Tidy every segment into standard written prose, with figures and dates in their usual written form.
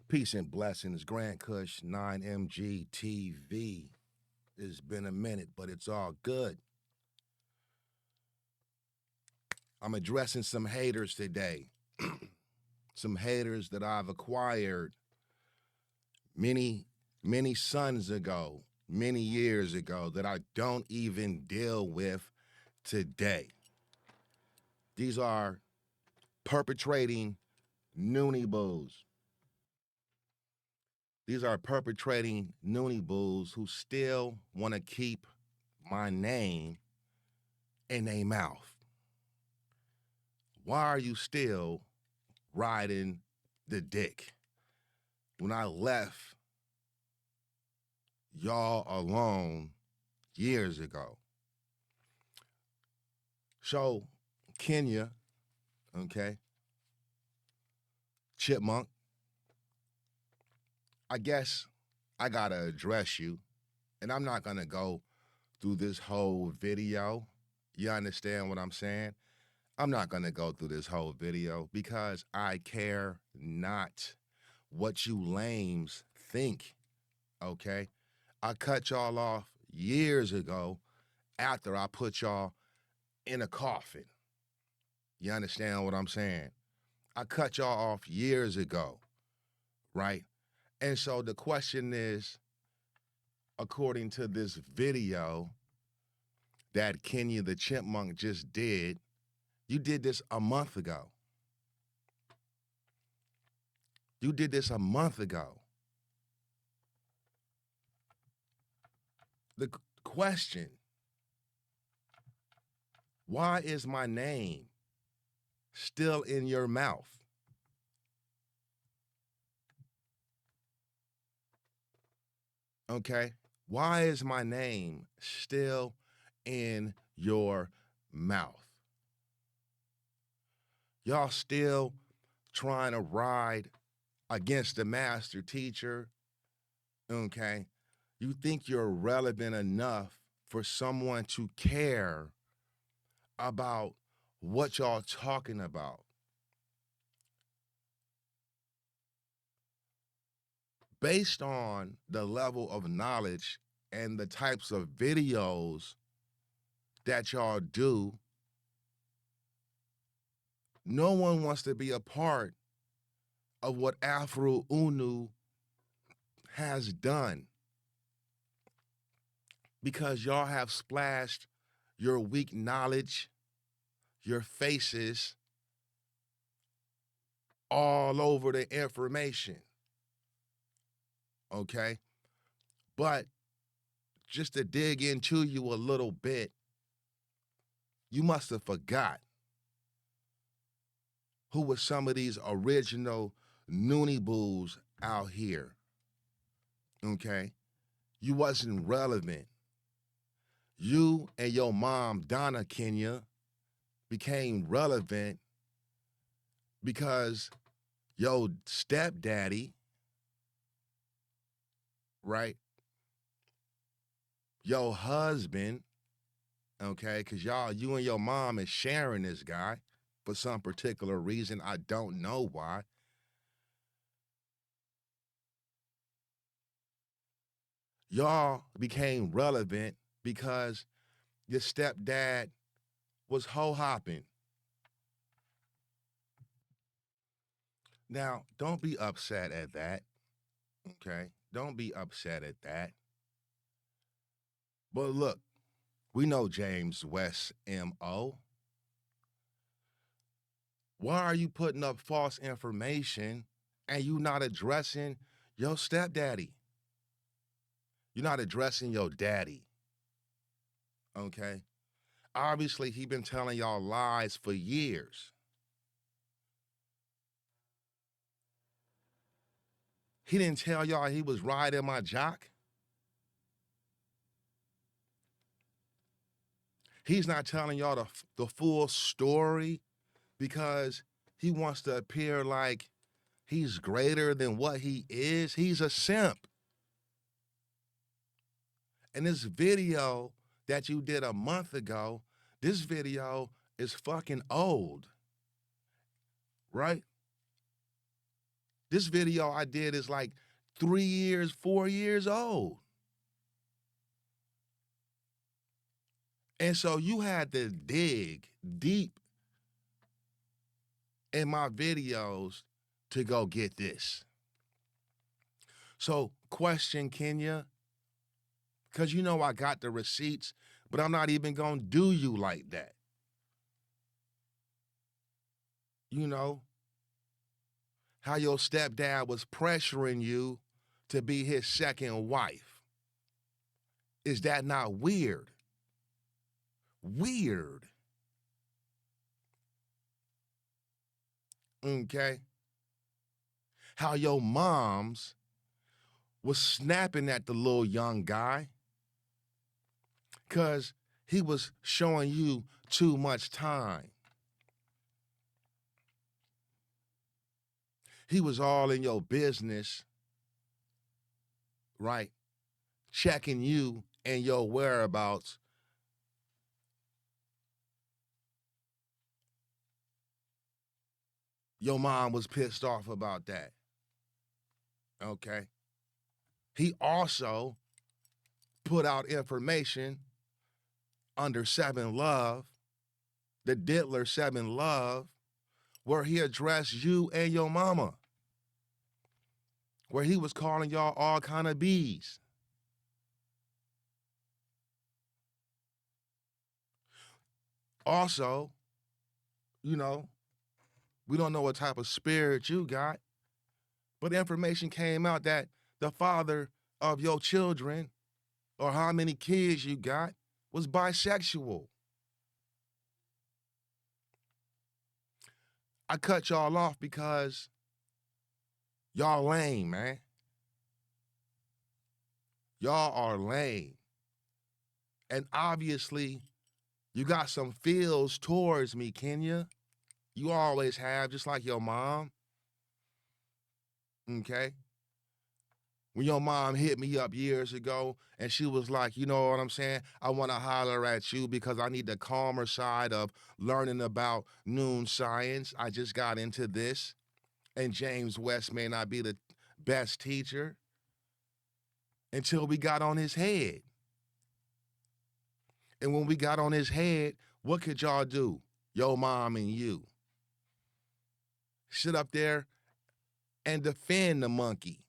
Peace and blessings, Grand Kush 9MG TV. It's been a minute, but it's all good. I'm addressing some haters today. Some haters that I've acquired many, many suns ago, many years ago, that I don't even deal with today. These are perpetrating Noonie Boos. These are perpetrating Noonie Boos who still want to keep my name in their mouth. Why are you still riding the dick when I left y'all alone years ago? So, Kenya, okay, Chipmunk, I guess I gotta address you, and I'm not gonna go through this whole video. You understand what I'm saying? I'm not gonna go through this whole video because I care not what you lames think, okay? I cut y'all off years ago after I put y'all in a coffin. You understand what I'm saying? I cut y'all off years ago, right? And so the question is, according to this video that Kenya the Chipmunk just did, you did this a month ago. You did this a month ago. The question, why is my name still in your mouth? Okay? Why is my name still in your mouth? Y'all still trying to ride against the master teacher, okay? You think you're relevant enough for someone to care about what y'all talking about. Based on the level of knowledge and the types of videos that y'all do, no one wants to be a part of what Afro Unu has done because y'all have splashed your weak knowledge, your faces all over the information. Okay? But just to dig into you a little bit, you must have forgot who were some of these original Noonie Boos out here. Okay? You wasn't relevant. You and your mom, Donna Kenya, became relevant because your stepdaddy, right? Your husband, okay, because you and your mom is sharing this guy for some particular reason. I don't know why. Y'all became relevant because your stepdad was hoe hopping. Now, don't be upset at that, okay? Don't be upset at that. But look, we know James West M.O. Why are you putting up false information and you not addressing your stepdaddy? You're not addressing your daddy, okay? Obviously, he been telling y'all lies for years. He didn't tell y'all he was riding my jock. He's not telling y'all the full story because he wants to appear like he's greater than what he is. He's a simp. And this video that you did a month ago, this video is fucking old, right? This video I did is like 3 years, 4 years old. And so you had to dig deep in my videos to go get this. So, question, Kenya, because you know I got the receipts, but I'm not even going to do you like that. You know, how your stepdad was pressuring you to be his second wife. Is that not weird? Weird. Okay. How your moms was snapping at the little young guy because he was showing you too much time. He was all in your business, right? Checking you and your whereabouts. Your mom was pissed off about that. Okay. He also put out information under 7Love, the Diddler 7Love, where he addressed you and your mama, where he was calling y'all all kind of bees. Also, you know, we don't know what type of spirit you got, but information came out that the father of your children, or how many kids you got, was bisexual. I cut y'all off because y'all lame, man. Y'all are lame. And obviously, you got some feels towards me, Kenya. You always have, just like your mom. Okay? When your mom hit me up years ago and she was like, you know what I'm saying? I want to holler at you because I need the calmer side of learning about noon science. I just got into this, and James West may not be the best teacher until we got on his head. And when we got on his head, what could y'all do? Your mom and you sit up there and defend the monkey.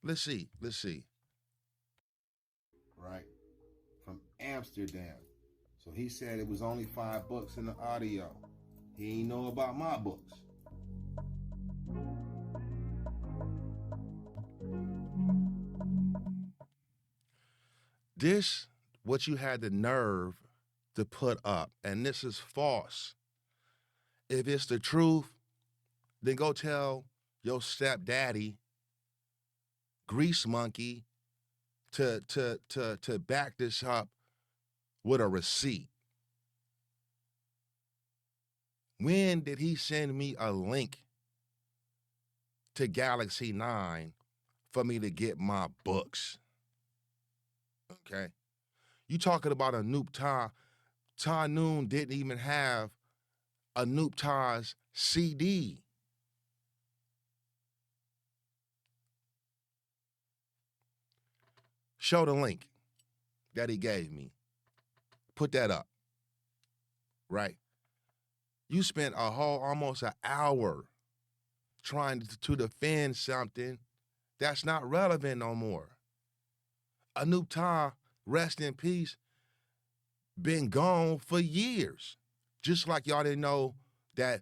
Let's see. Right? From Amsterdam. So he said it was only $5 in the audio. He ain't know about my books. This, what you had the nerve to put up, and this is false. If it's the truth, then go tell your stepdaddy, Grease Monkey, to back this up with a receipt. When did he send me a link to Galaxy 9 for me to get my books? Okay. You talking about Anoop Ta. Ta Noon didn't even have Anoop Ta's CD. Show the link that he gave me. Put that up. Right. You spent a whole almost an hour trying to defend something that's not relevant no more. Anoop Ta, rest in peace, been gone for years. Just like y'all didn't know that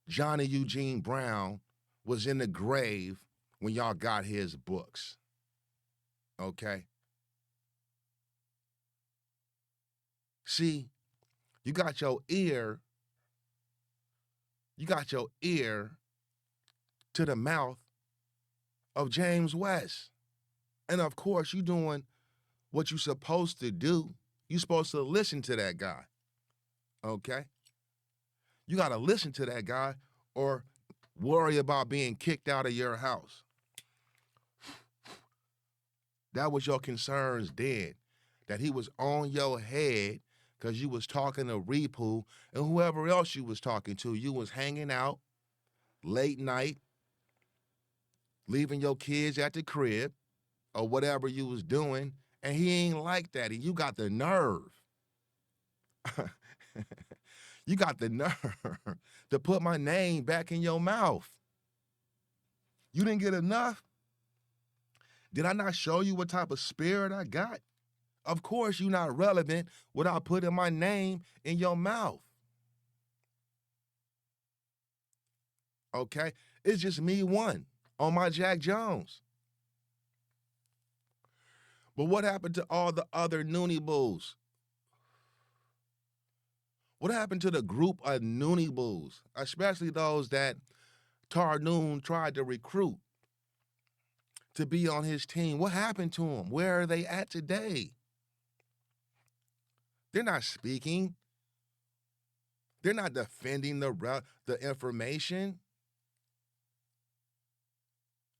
Johnny Eugene Brown was in the grave when y'all got his books. Okay? See, you got your ear to the mouth of James West. And of course, you doing what you supposed to do. You supposed to listen to that guy. Okay? You got to listen to that guy or worry about being kicked out of your house. That was your concerns then, that he was on your head because you was talking to Repu and whoever else you was talking to. You was hanging out late night, leaving your kids at the crib or whatever you was doing, and he ain't like that. And you got the nerve. You got the nerve to put my name back in your mouth. You didn't get enough? Did I not show you what type of spirit I got? Of course, you're not relevant without putting my name in your mouth. Okay? It's just me one on my Jack Jones. But what happened to all the other Noonie Bulls? What happened to the group of Noonie Bulls, especially those that Tarnoon tried to recruit to be on his team? What happened to them? Where are they at today? They're not speaking. They're not defending the information.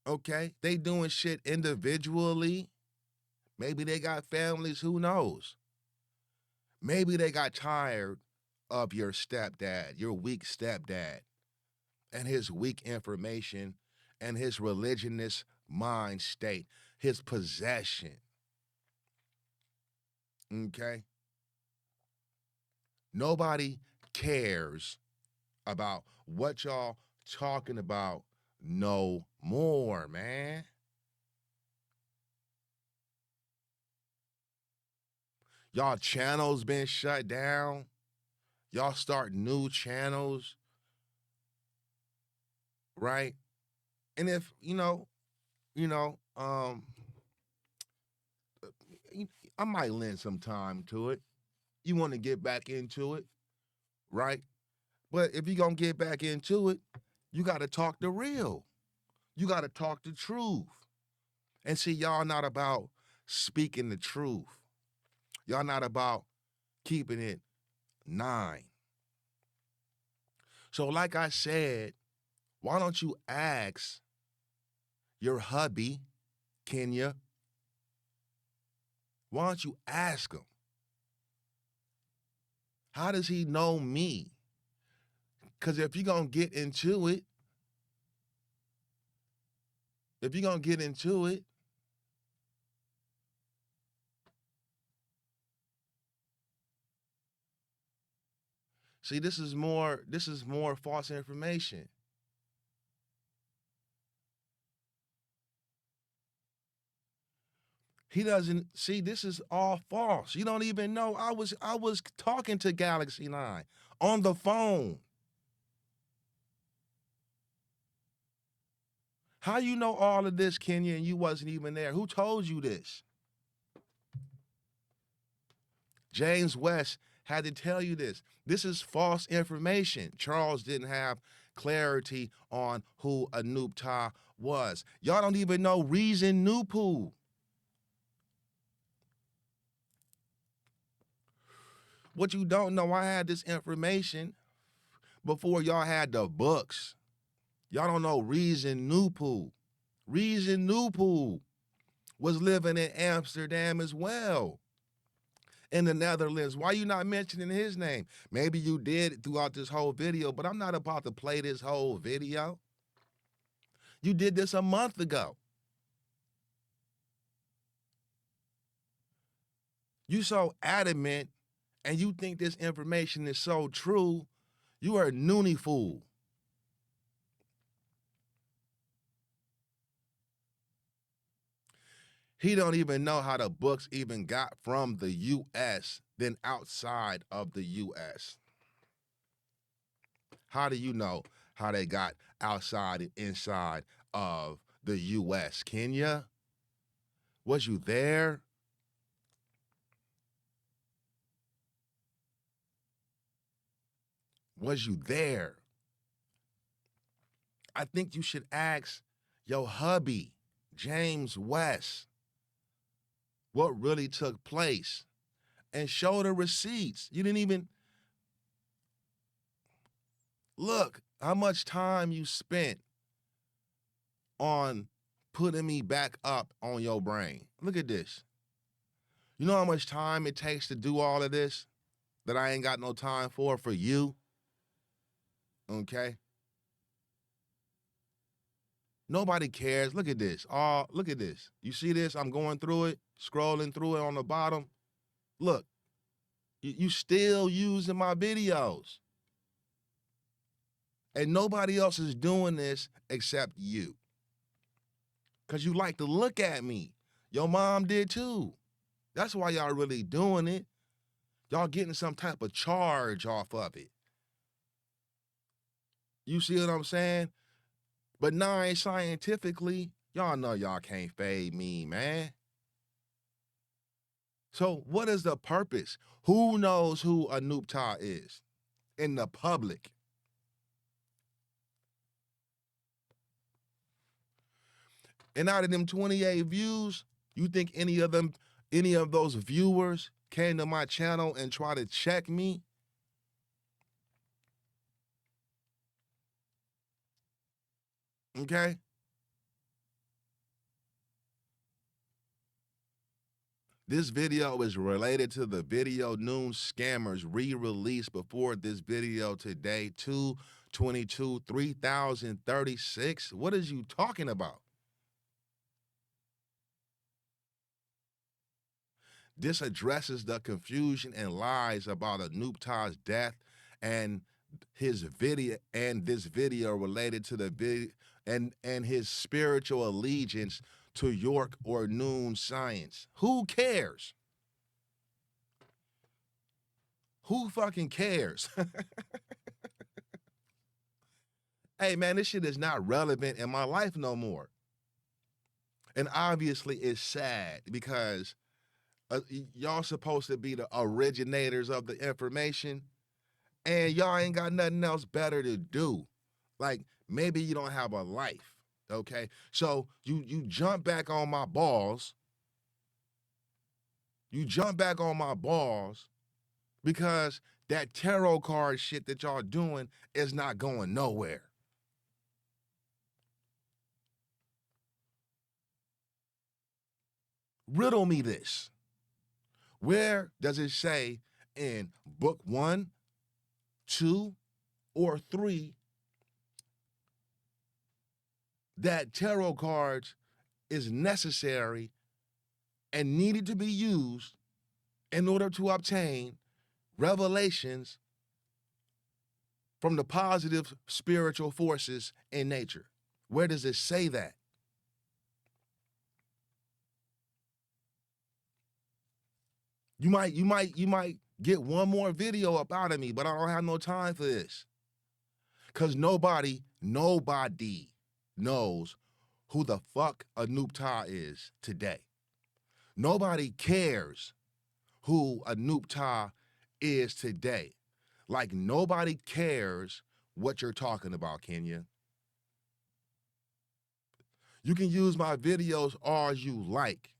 Okay? They doing shit individually. Maybe they got families, who knows? Maybe they got tired of your stepdad, your weak stepdad, and his weak information and his religionist mind state, his possession. Okay? Nobody cares about what y'all talking about no more, man. Y'all channels been shut down. Y'all start new channels, right? And if I might lend some time to it. You want to get back into it, right? But if you're gonna get back into it, you gotta talk the real. You gotta talk the truth. And see, y'all not about speaking the truth. Y'all not about keeping it 9. So, like I said, why don't you ask your hubby, Kenya? Why don't you ask him? How does he know me? Because if you're going to get into it, see, this is more false information. He doesn't see, this is all false. You don't even know I was talking to Galaxy 9 on the phone. How you know all of this, Kenya, and you wasn't even there? Who told you this? James West had to tell you this. This is false information. Charles didn't have clarity on who Anubta was. Y'all don't even know Reason Nupu. What you don't know, I had this information before y'all had the books. Y'all don't know Reason Nupu. Reason Nupu was living in Amsterdam as well, in the Netherlands. Why you not mentioning his name? Maybe you did throughout this whole video, but I'm not about to play this whole video. You did this a month ago. You so adamant and you think this information is so true, you are a noonie fool. He don't even know how the books even got from the U.S. than outside of the U.S. How do you know how they got outside and inside of the U.S.? Kenya? Was you there? Was you there? I think you should ask your hubby, James West, what really took place and show the receipts. You didn't even look how much time you spent on putting me back up on your brain. Look at this. You know how much time it takes to do all of this? that I ain't got no time for you. Okay? Nobody cares. Look at this. Oh, look at this. You see this? I'm going through it, scrolling through it on the bottom. Look, you still using my videos. And nobody else is doing this except you. Because you like to look at me. Your mom did too. That's why y'all really doing it. Y'all getting some type of charge off of it. You see what I'm saying? But nah, scientifically, y'all know y'all can't fade me, man. So what is the purpose? Who knows who Anoop Ta is in the public? And out of them 28 views, you think any of those viewers came to my channel and tried to check me? Okay? This video is related to the Video Noon Scammers re-release before this video today, 2/22, 3036. What is you talking about? This addresses the confusion and lies about Anoop Ta's death and his video and this video related to the video and his spiritual allegiance to York or Noon Science. Who cares? Who fucking cares? Hey man, this shit is not relevant in my life no more. And obviously it's sad because y'all supposed to be the originators of the information and y'all ain't got nothing else better to do. Like maybe you don't have a life, okay? So you jump back on my balls. You jump back on my balls because that tarot card shit that y'all doing is not going nowhere. Riddle me this. Where does it say in book 1, 2, or 3 that tarot cards is necessary and needed to be used in order to obtain revelations from the positive spiritual forces in nature? Where does it say that? You might get one more video up out of me, but I don't have no time for this. Cause nobody knows who the fuck Anoop Ta is today. Nobody cares who Anoop Ta is today. Like nobody cares what you're talking about, Kenya. You can use my videos all you like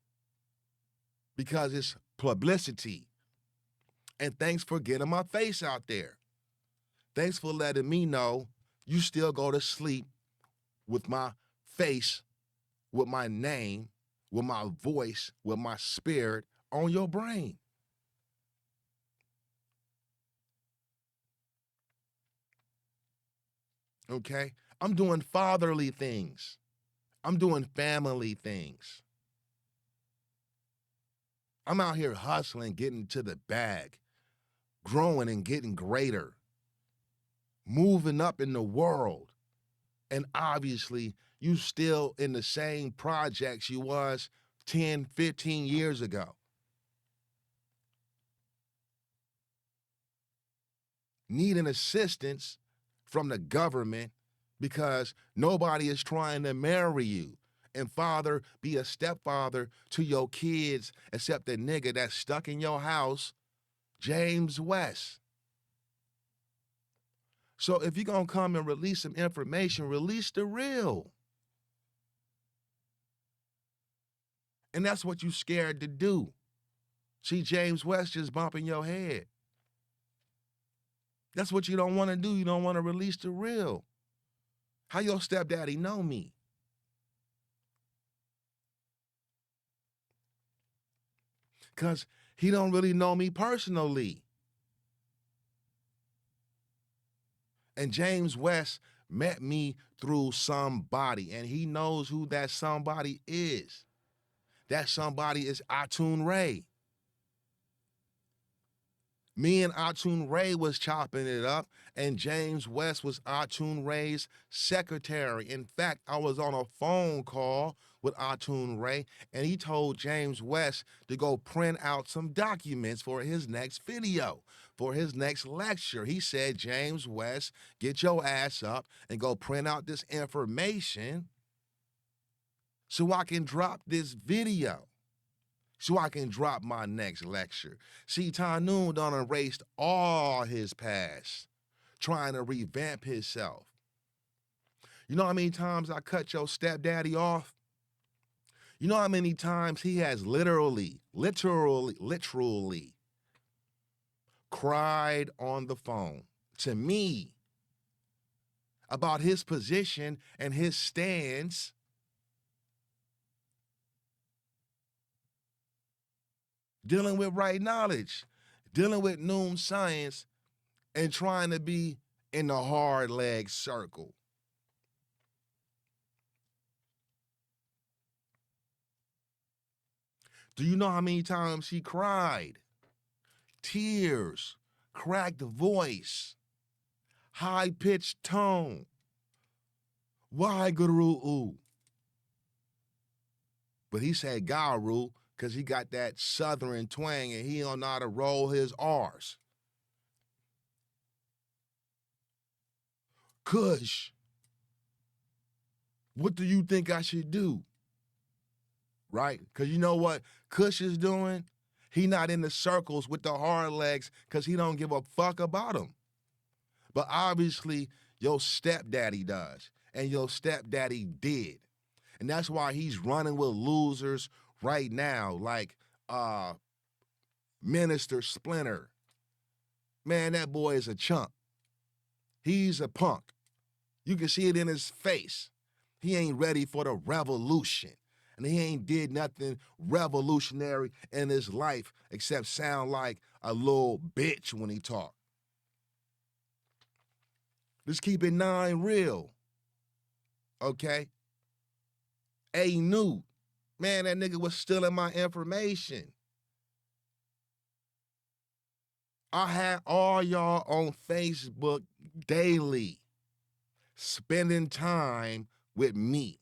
because it's publicity. And thanks for getting my face out there. Thanks for letting me know you still go to sleep with my face, with my name, with my voice, with my spirit on your brain. Okay? I'm doing fatherly things. I'm doing family things. I'm out here hustling, getting to the bag, growing and getting greater, moving up in the world. And obviously, you still in the same projects you was 10, 15 years ago. Needing assistance from the government because nobody is trying to marry you. And father, be a stepfather to your kids, except the nigga that's stuck in your house, James West. So if you're gonna come and release some information, release the real. And that's what you scared to do. See James West just bumping your head. That's what you don't want to do. You don't want to release the real. How your stepdaddy know me? Because he don't really know me personally. And James West met me through somebody, and he knows who that somebody is. That somebody is Atun Ray. Me and Atun Ray was chopping it up, and James West was Atun Ray's secretary. In fact, I was on a phone call with Atun Ray, and he told James West to go print out some documents for his next video, for his next lecture. He said, James West, get your ass up and go print out this information so I can drop this video, so I can drop my next lecture. See, Tanoon done erased all his past, trying to revamp himself. You know how many times I cut your stepdaddy off? You know how many times he has literally cried on the phone to me about his position and his stance dealing with right knowledge, dealing with Noon Science, and trying to be in the hard leg circle. Do you know how many times he cried? Tears, cracked voice, high pitched tone. Why Guru? But he said Garu because he got that southern twang and he don't know how to roll his R's. Kush, what do you think I should do? Right? Because you know what Kush is doing? He not in the circles with the hard legs because he don't give a fuck about them. But obviously, your stepdaddy does. And your stepdaddy did. And that's why he's running with losers right now, like Minister Splinter. Man, that boy is a chump. He's a punk. You can see it in his face. He ain't ready for the revolution. And he ain't did nothing revolutionary in his life except sound like a little bitch when he talk. Let's keep it 9 real. Okay? A New. Man, that nigga was stealing my information. I had all y'all on Facebook daily, spending time with me,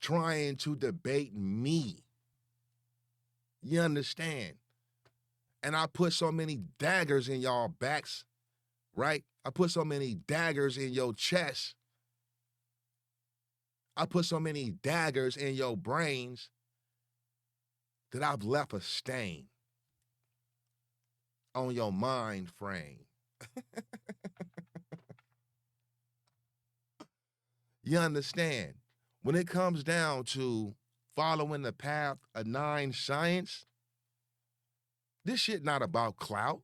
trying to debate me. You understand? And I put so many daggers in y'all backs, right? I put so many daggers in your chest. I put so many daggers in your brains that I've left a stain on your mind frame. You understand? When it comes down to following the path of 9 science, this shit not about clout.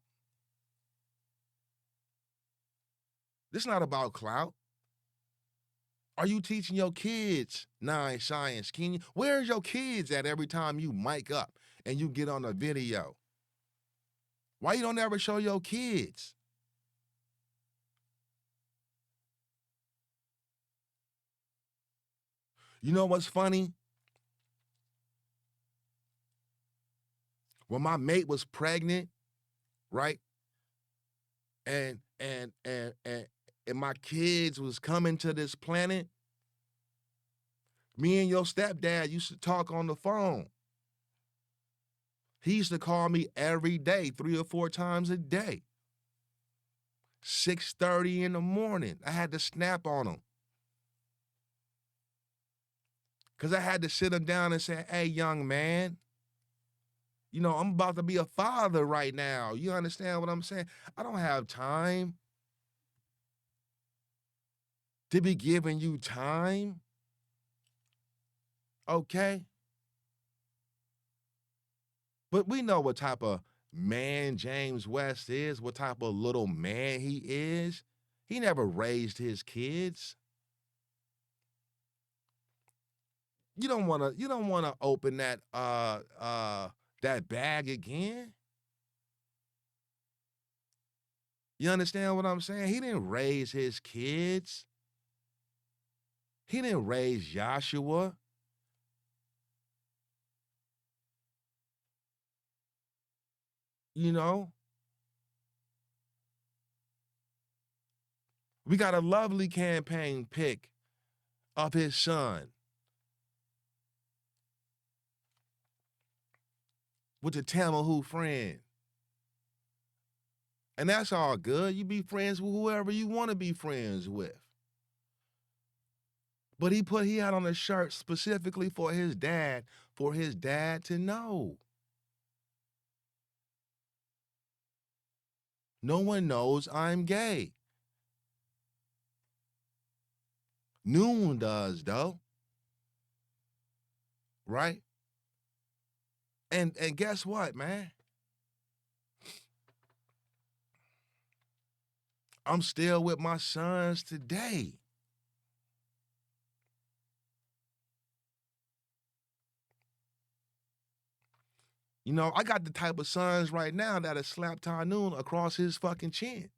This not about clout. Are you teaching your kids 9 science, Kenya? Where's your kids at every time you mic up and you get on a video? Why you don't ever show your kids? You know what's funny? When my mate was pregnant, right? And my kids was coming to this planet, me and your stepdad used to talk on the phone. He used to call me every day, 3 or 4 times a day. 6:30 in the morning. I had to snap on him. Because I had to sit him down and say, hey, young man, you know, I'm about to be a father right now. You understand what I'm saying? I don't have time to be giving you time. Okay? But we know what type of man James West is, what type of little man he is. He never raised his kids. You don't wanna open that bag again. You understand what I'm saying? He didn't raise his kids. He didn't raise Joshua. You know, we got a lovely campaign pic of his son with the Tamahu friend. And that's all good. You be friends with whoever you want to be friends with. But he had on a shirt specifically for his dad to know. No one knows I'm gay. Noon does though. Right? And guess what, man? I'm still with my sons today. You know, I got the type of sons right now that'll slap Noon across his fucking chin.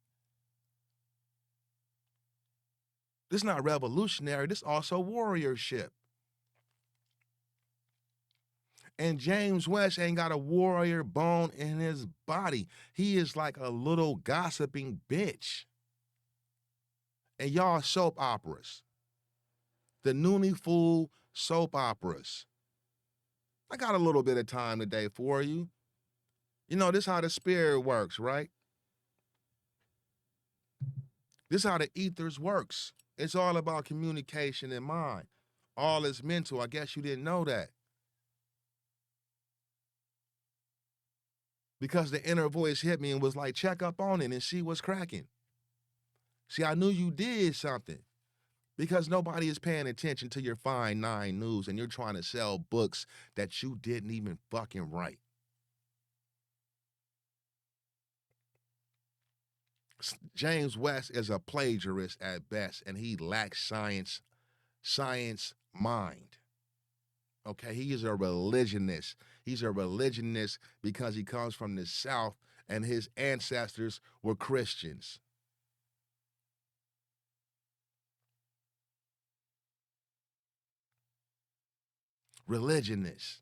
This not revolutionary. This also warriorship. And James West ain't got a warrior bone in his body. He is like a little gossiping bitch. And y'all soap operas. The Noonie Fool soap operas. I got a little bit of time today for you. You know, this how the spirit works, right? This how the ethers works. It's all about communication and mind. All is mental. I guess you didn't know that. Because the inner voice hit me and was like, check up on it and see what's cracking. See, I knew you did something because nobody is paying attention to your Fine Nine News and you're trying to sell books that you didn't even fucking write. James West is a plagiarist at best and he lacks science mind. Okay, he is a religionist. He's a religionist because he comes from the South and his ancestors were Christians. Religionist.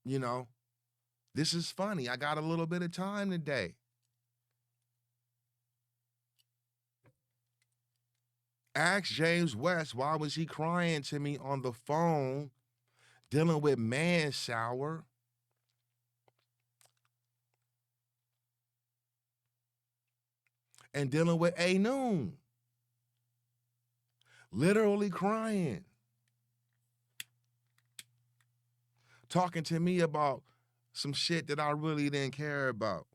You know, this is funny. I got a little bit of time today. Ask James West why was he crying to me on the phone dealing with Mansour and dealing with A Noon. Literally crying. Talking to me about some shit that I really didn't care about.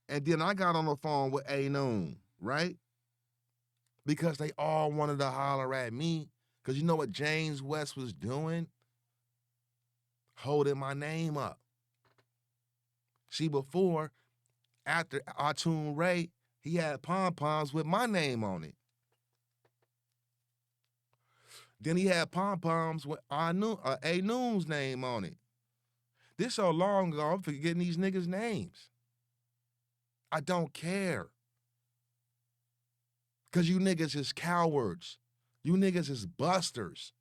And then I got on the phone with A Noon, right? Because they all wanted to holler at me. Because you know what James West was doing? Holding my name up. See, before, after Atun Ray, he had pom-poms with my name on it. Then he had pom-poms with A Noon's name on it. This so long ago, I'm forgetting these niggas' names. I don't care. Because you niggas is cowards. You niggas is busters.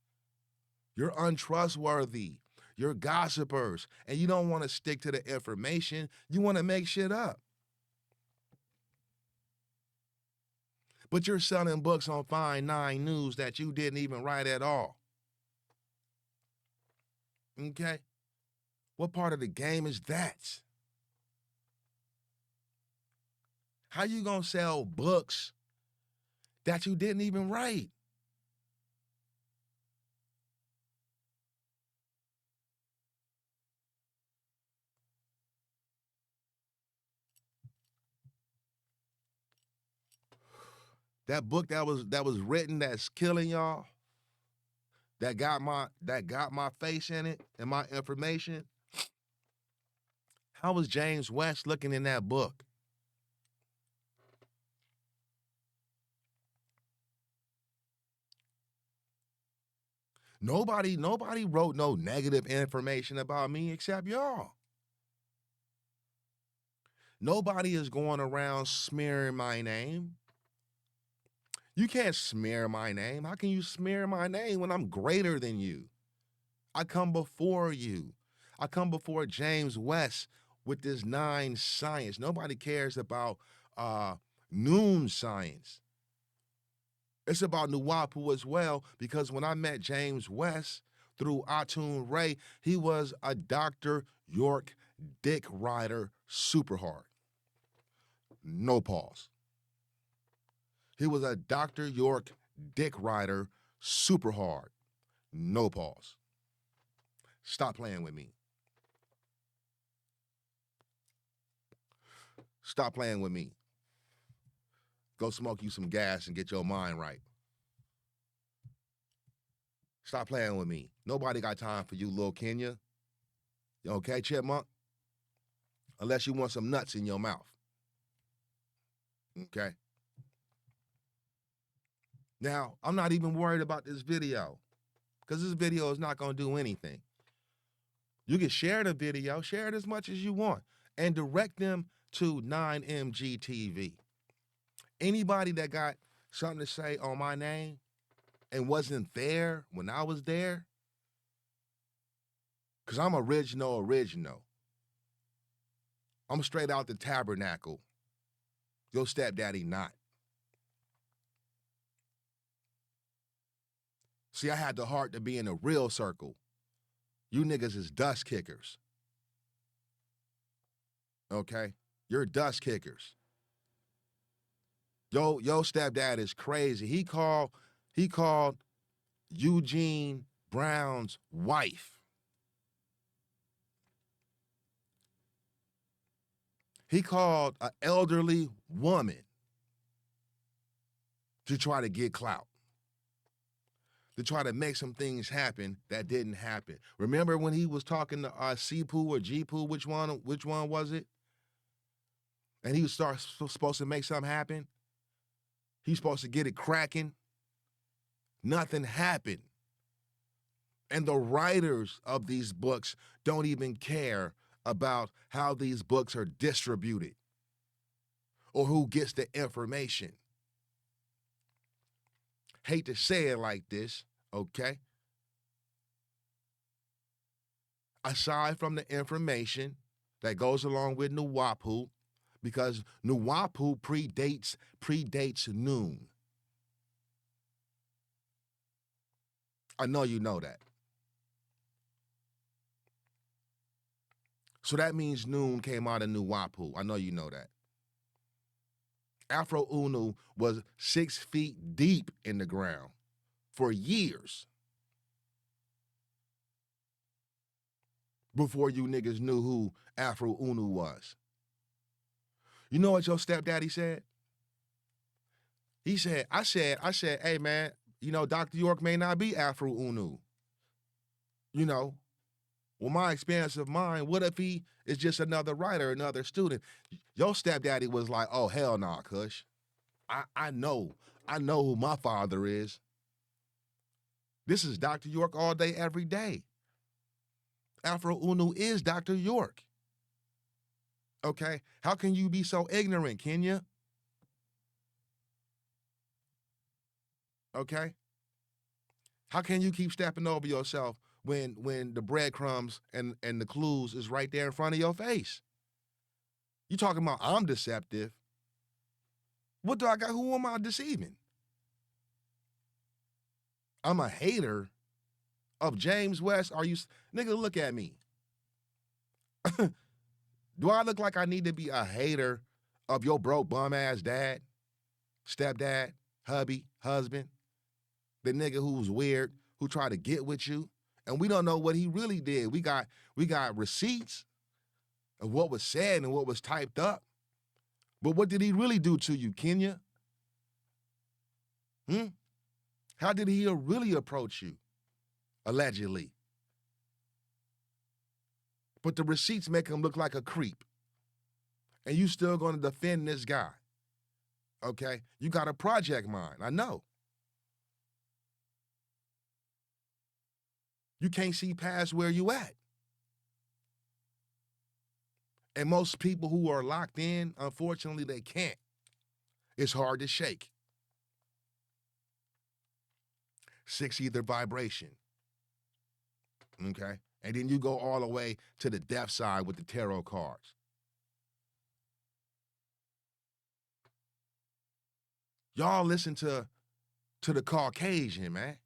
You're untrustworthy. You're gossipers. And you don't want to stick to the information. You want to make shit up. But you're selling books on Fine Nine News that you didn't even write at all. Okay? What part of the game is that? How you gonna sell books that you didn't even write? That book that was written that's killing y'all, that got my face in it and my information. How was James West looking in that book? Nobody wrote no negative information about me except y'all. Nobody is going around smearing my name. You can't smear my name. How can you smear my name when I'm greater than you? I come before you. I come before James West with this 9 science. Nobody cares about uh, noon science. It's about Nuwapu as well, because when I met James West through Atun Ray, he was a Dr. York Dick Rider super hard. No pause. He was a Dr. York Dick Rider super hard. No pause. Stop playing with me. Stop playing with me. Go smoke you some gas and get your mind right. Stop playing with me. Nobody got time for you, Lil Kenya. You okay, Chipmunk? Unless you want some nuts in your mouth. Okay? Now, I'm not even worried about this video, because this video is not going to do anything. You can share the video, share it as much as you want, and direct them to 9MGTV. Anybody that got something to say on my name and wasn't there when I was there, because I'm original. I'm straight out the tabernacle. Your stepdaddy not. See, I had the heart to be in a real circle. You niggas is dust kickers. Okay? You're dust kickers. Yo stepdad is crazy. He called Eugene Brown's wife. He called an elderly woman to try to get clout, to try to make some things happen that didn't happen. Remember when he was talking to C-Poo or G-Poo, which one was it? And he was supposed to make something happen. He's supposed to get it cracking. Nothing happened. And the writers of these books don't even care about how these books are distributed or who gets the information. Hate to say it like this, okay? Aside from the information that goes along with Nuwapu, because Nuwapu predates Noon. I know you know that. So that means Noon came out of Nuwapu. I know you know that. Afro Unu was 6 feet deep in the ground for years before you niggas knew who Afro Unu was. You know what your stepdaddy said? He said, I said, hey man, you know, Dr. York may not be Afro Unu. You know, well, my experience of mine, what if he is just another writer, another student? Your stepdaddy was like, oh, hell nah, Kush. I know who my father is. This is Dr. York all day, every day. Afro Unu is Dr. York. Okay? How can you be so ignorant, Kenya? Okay? How can you keep stepping over yourself when the breadcrumbs and the clues is right there in front of your face? You talking about I'm deceptive. What do I got? Who am I deceiving? I'm a hater of James West. Are you, nigga, look at me. Do I look like I need to be a hater of your broke bum ass dad, stepdad, hubby, husband? The nigga who's weird, who tried to get with you, and we don't know what he really did. We got receipts of what was said and what was typed up. But what did he really do to you, Kenya? How did he really approach you? Allegedly. But the receipts make him look like a creep. And you still gonna defend this guy. Okay? You got a project mind, I know. You can't see past where you at. And most people who are locked in, unfortunately, they can't. It's hard to shake. 6 ether vibration. Okay? And then you go all the way to the depth side with the tarot cards. Y'all listen to the Caucasian, man.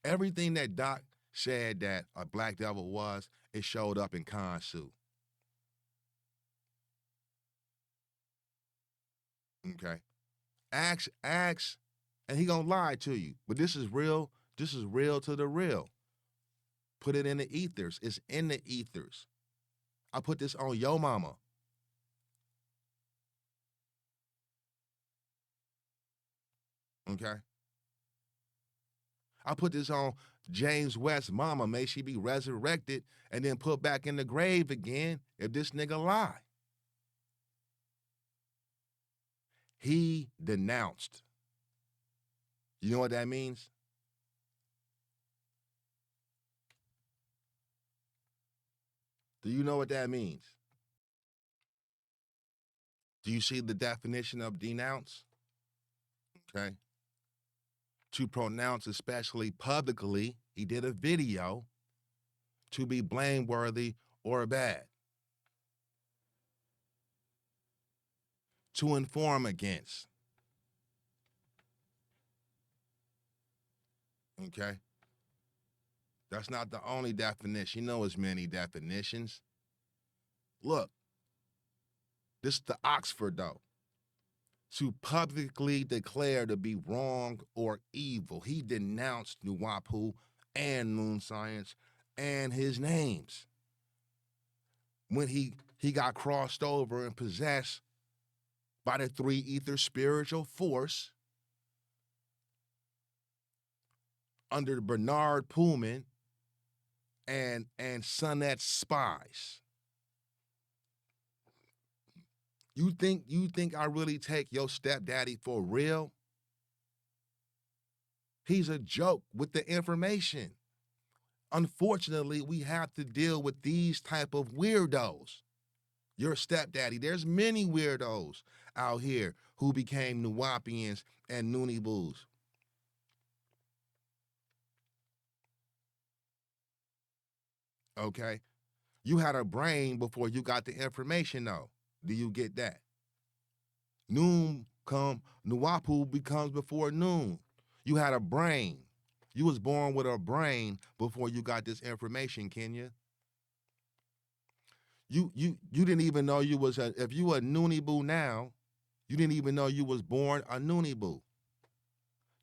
Everything that Doc said that a black devil was, it showed up in Khonshu. Okay? Ask, and he gonna lie to you. But this is real to the real. Put it in the ethers. It's in the ethers. I put this on Yo Mama. Okay? I put this on James West's mama. May she be resurrected and then put back in the grave again if this nigga lie. He denounced. You know what that means? Do you know what that means? Do you see the definition of denounce? Okay. To pronounce, especially publicly, he did a video, to be blameworthy or bad. To inform against. Okay? That's not the only definition. You know there's many definitions. Look, this is the Oxford, though. To publicly declare to be wrong or evil. He denounced Nuwaupu and Moon Science and his names. When he got crossed over and possessed by the 3 ether spiritual force under Bernard Pullman and Sonnet spies. You think I really take your stepdaddy for real? He's a joke with the information. Unfortunately, we have to deal with these type of weirdos. Your stepdaddy. There's many weirdos out here who became Nuwaubians and Noonie Boos. Okay? You had a brain before you got the information, though. Do you get that? Nuwaupu becomes before noon. You had a brain. You was born with a brain before you got this information, Kenya. You didn't even know you was if you a Noonie Boo now, you didn't even know you was born a Noonie Boo.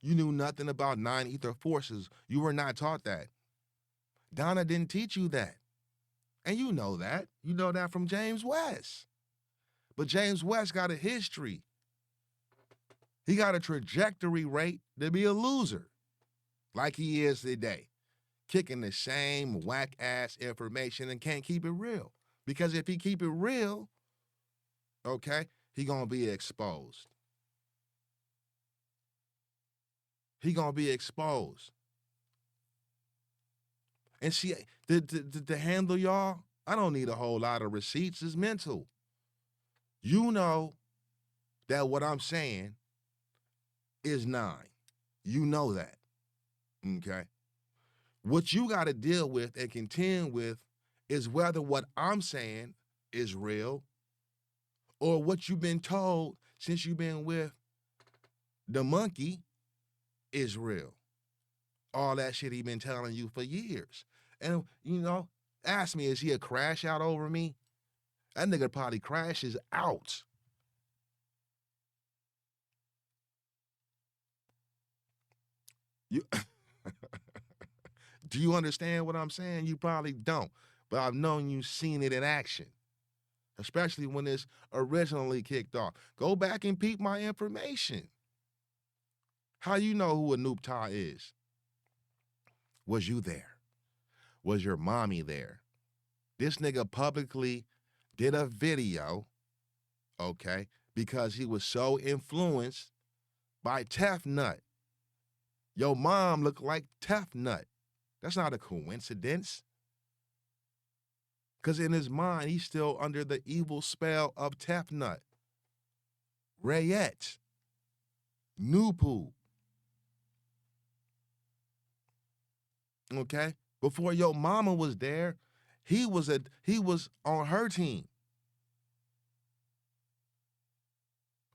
You knew nothing about 9 ether forces. You were not taught that. Donna didn't teach you that. And you know that. You know that from James West. But James West got a history. He got a trajectory rate to be a loser, like he is today, kicking the same whack-ass information and can't keep it real. Because if he keep it real, okay, he gonna be exposed. He gonna be exposed. And see, to handle y'all, I don't need a whole lot of receipts. It's mental. You know that what I'm saying is 9. You know that. Okay? What you got to deal with and contend with is whether what I'm saying is real or what you've been told since you've been with the monkey is real. All that shit he been telling you for years. And, you know, ask me, is he a crash out over me? That nigga probably crashes out. You Do you understand what I'm saying? You probably don't. But I've known you seen it in action, especially when it's originally kicked off. Go back and peep my information. How you know who Anubta is? Was you there? Was your mommy there? This nigga publicly did a video, okay, because he was so influenced by Tef Nut. Your mom looked like Tough Nut. That's not a coincidence. Because in his mind, he's still under the evil spell of Tough Nut, Rayette, Nupu. Okay? Before your mama was there, he was on her team.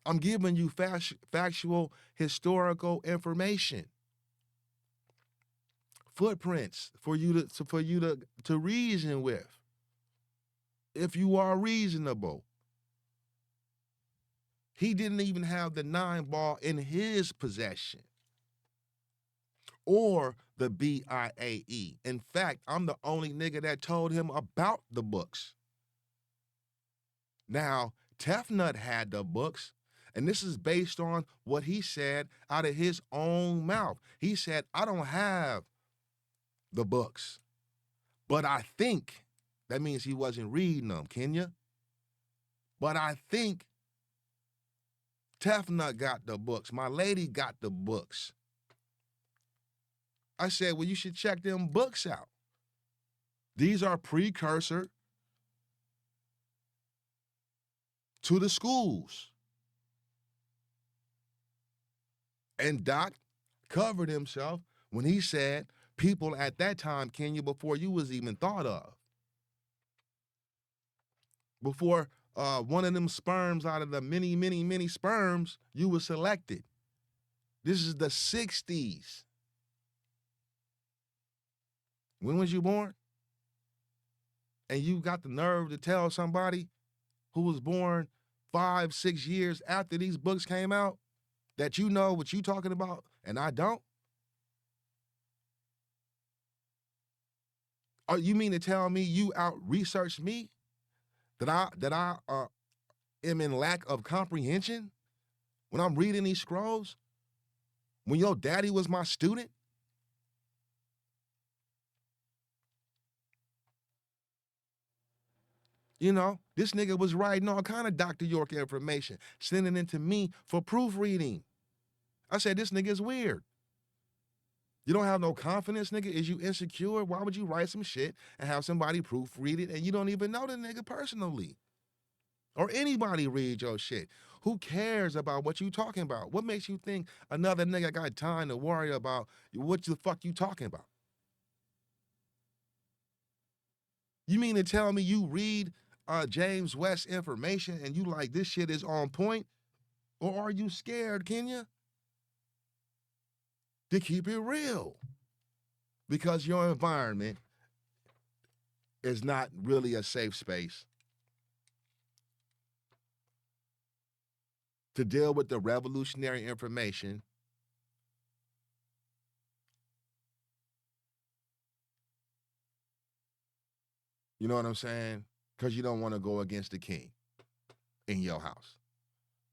I'm giving you factual historical information. Footprints for you to reason with. If you are reasonable. He didn't even have the 9 ball in his possession. Or the BIAE. In fact, I'm the only nigga that told him about the books. Now, Tefnut had the books, and this is based on what he said out of his own mouth. He said, I don't have the books, but I think, that means he wasn't reading them, Kenya. But I think Tefnut got the books. My lady got the books. I said, well, you should check them books out. These are precursor to the schools. And Doc covered himself when he said people at that time, Kenya, before you was even thought of. Before one of them sperms out of the many, many, many sperms, you were selected. This is the 60s. When was you born? And you got the nerve to tell somebody who was born 5, 6 years after these books came out that you know what you talking about and I don't? Oh, you mean to tell me you out researched me? That I am in lack of comprehension when I'm reading these scrolls? When your daddy was my student? You know, this nigga was writing all kind of Dr. York information, sending it to me for proofreading. I said, this nigga is weird. You don't have no confidence, nigga? Is you insecure? Why would you write some shit and have somebody proofread it and you don't even know the nigga personally? Or anybody read your shit? Who cares about what you talking about? What makes you think another nigga got time to worry about what the fuck you talking about? You mean to tell me you read James West information and you like this shit is on point? Or are you scared, Kenya? To keep it real. Because your environment is not really a safe space to deal with the revolutionary information. You know what I'm saying? Because you don't want to go against the king in your house.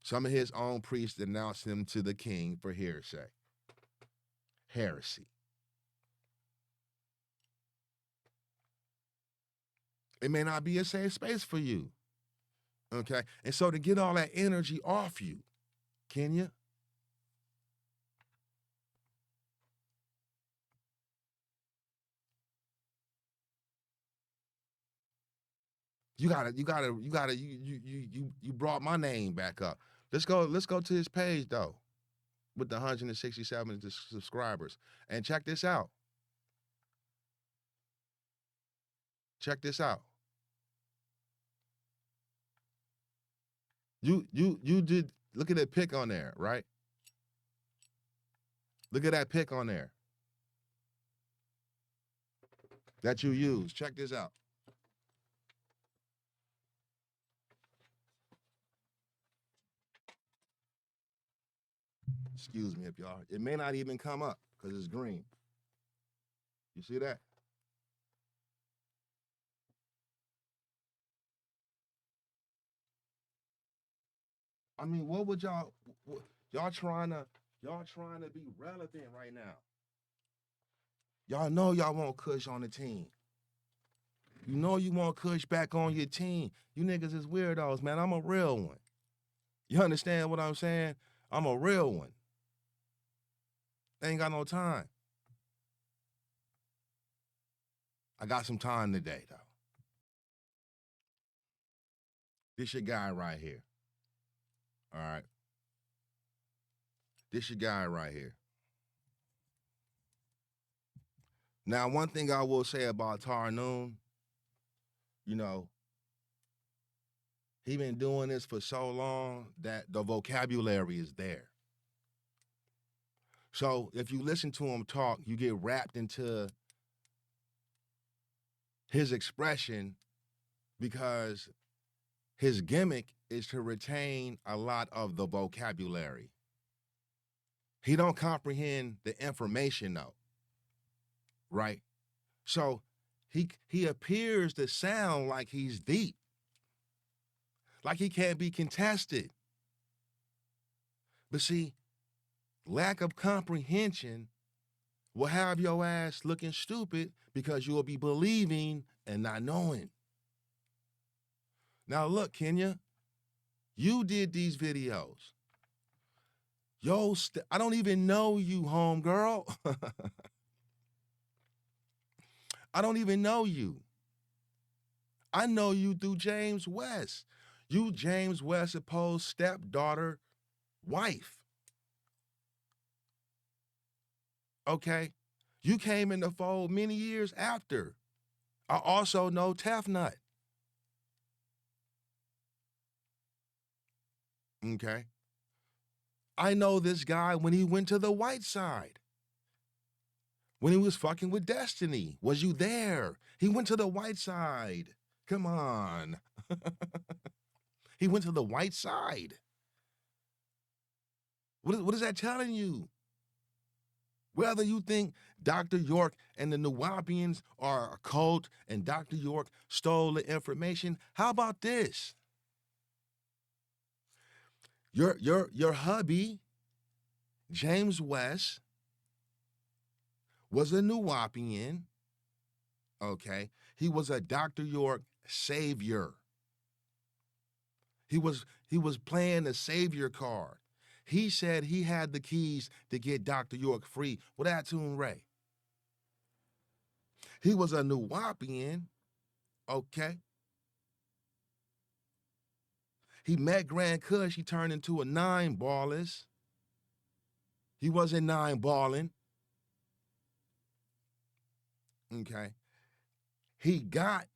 Some of his own priests denounced him to the king for hearsay. Heresy. It may not be a safe space for you. Okay? And so to get all that energy off you, Kenya, you brought my name back up. Let's go to his page though, with the 167 subscribers. And check this out. Check this out. You did look at that pic on there, right? Look at that pic on there that you use. Check this out. Excuse me if y'all. It may not even come up because it's green. You see that? I mean, what would y'all trying to be relevant right now? Y'all know y'all want Kush on the team. You know you want Kush back on your team. You niggas is weirdos, man. I'm a real one. You understand what I'm saying? I'm a real one. Ain't got no time. I got some time today, though. This your guy right here. All right. This your guy right here. Now, one thing I will say about Tarnoon, you know, he been doing this for so long that the vocabulary is there. So if you listen to him talk, you get wrapped into his expression because his gimmick is to retain a lot of the vocabulary. He don't comprehend the information though, right? So he appears to sound like he's deep, like he can't be contested. But see, lack of comprehension will have your ass looking stupid because you will be believing and not knowing. Now look, Kenya, you did these videos. Yo, I don't even know you, homegirl. I don't even know you. I know you through James West. You James West's supposed stepdaughter, wife. Okay? You came in the fold many years after. I also know Tefnut. Okay? I know this guy when he went to the white side. When he was fucking with Destiny. Was you there? He went to the white side. Come on. He went to the white side. What is that telling you? Whether you think Dr. York and the Nuwapians are a cult and Dr. York stole the information, how about this? Your hubby, James West, was a Nuwapian. Okay. He was a Dr. York savior. He was playing the savior card. He said he had the keys to get Dr. York free with Atum Ray. He was a Nuwapian, okay? He met Grand Kush. He turned into a 9-ballist. He wasn't 9-balling. Okay. He got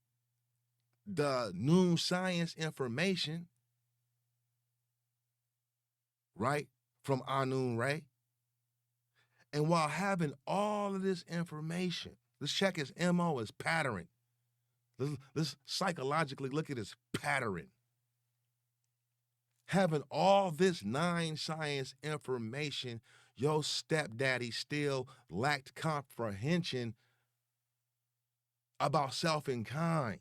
the Noon Science information, right, from Amun Ray. And while having all of this information, let's check his MO, his pattern. Let's psychologically look at his pattern. Having all this 9 science information, your stepdaddy still lacked comprehension about self and kind,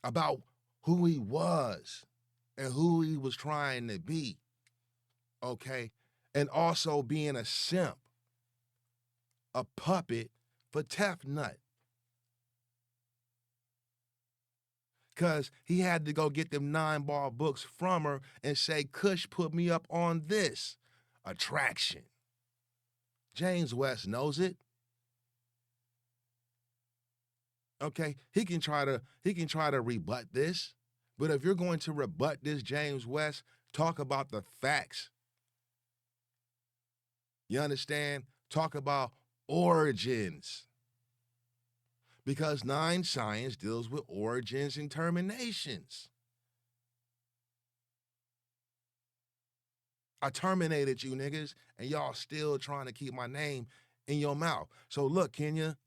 about who he was and who he was trying to be, okay? And also being a simp, a puppet for Tefnut. Because he had to go get them 9-ball books from her and say, Kush put me up on this attraction. James West knows it. Okay, he can try to rebut this, but if you're going to rebut this, James West, talk about the facts. You understand? Talk about origins. Because 9 science deals with origins and terminations. I terminated you niggas, and y'all still trying to keep my name in your mouth. So look, Kenya,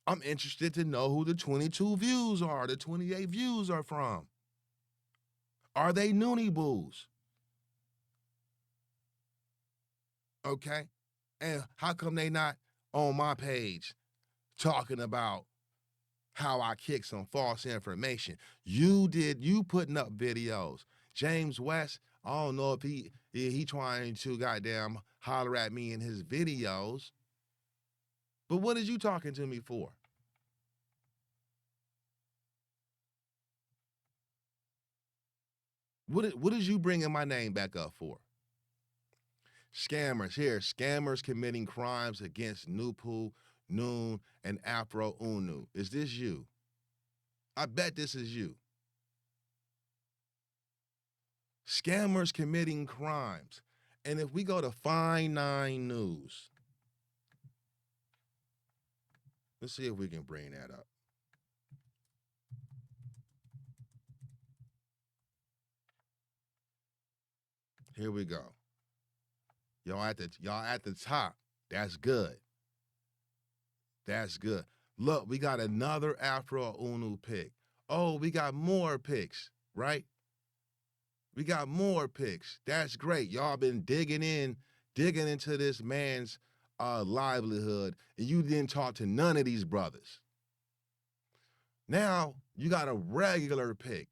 I'm interested to know who the 22 views are, the 28 views are from. Are they Noonie Boos? Okay? And how come they not on my page talking about how I kicked some false information? You putting up videos. James West, I don't know if he trying to goddamn holler at me in his videos. But what is you talking to me for? What is you bringing my name back up for? Scammers here. Scammers committing crimes against Nupu, Noon, and Afro Unu. Is this you? I bet this is you. Scammers committing crimes. And if we go to Find 9 News, let's see if we can bring that up. Here we go. Y'all at the top. That's good. That's good. Look, we got another Afro Unu pick. Oh, we got more picks, right? We got more picks. That's great. Y'all been digging into this man's livelihood, and you didn't talk to none of these brothers. Now you got a regular pick.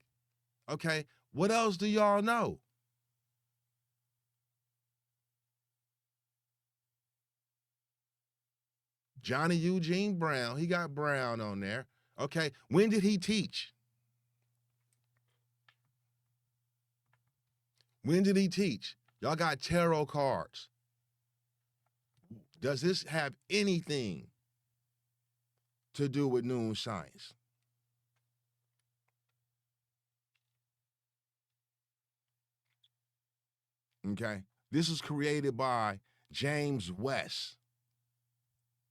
Okay, what else do y'all know? Johnny Eugene Brown, he got Brown on there. Okay, when did he teach? When did he teach? Y'all got tarot cards. Does this have anything to do with Noon Science? Okay, this was created by James West.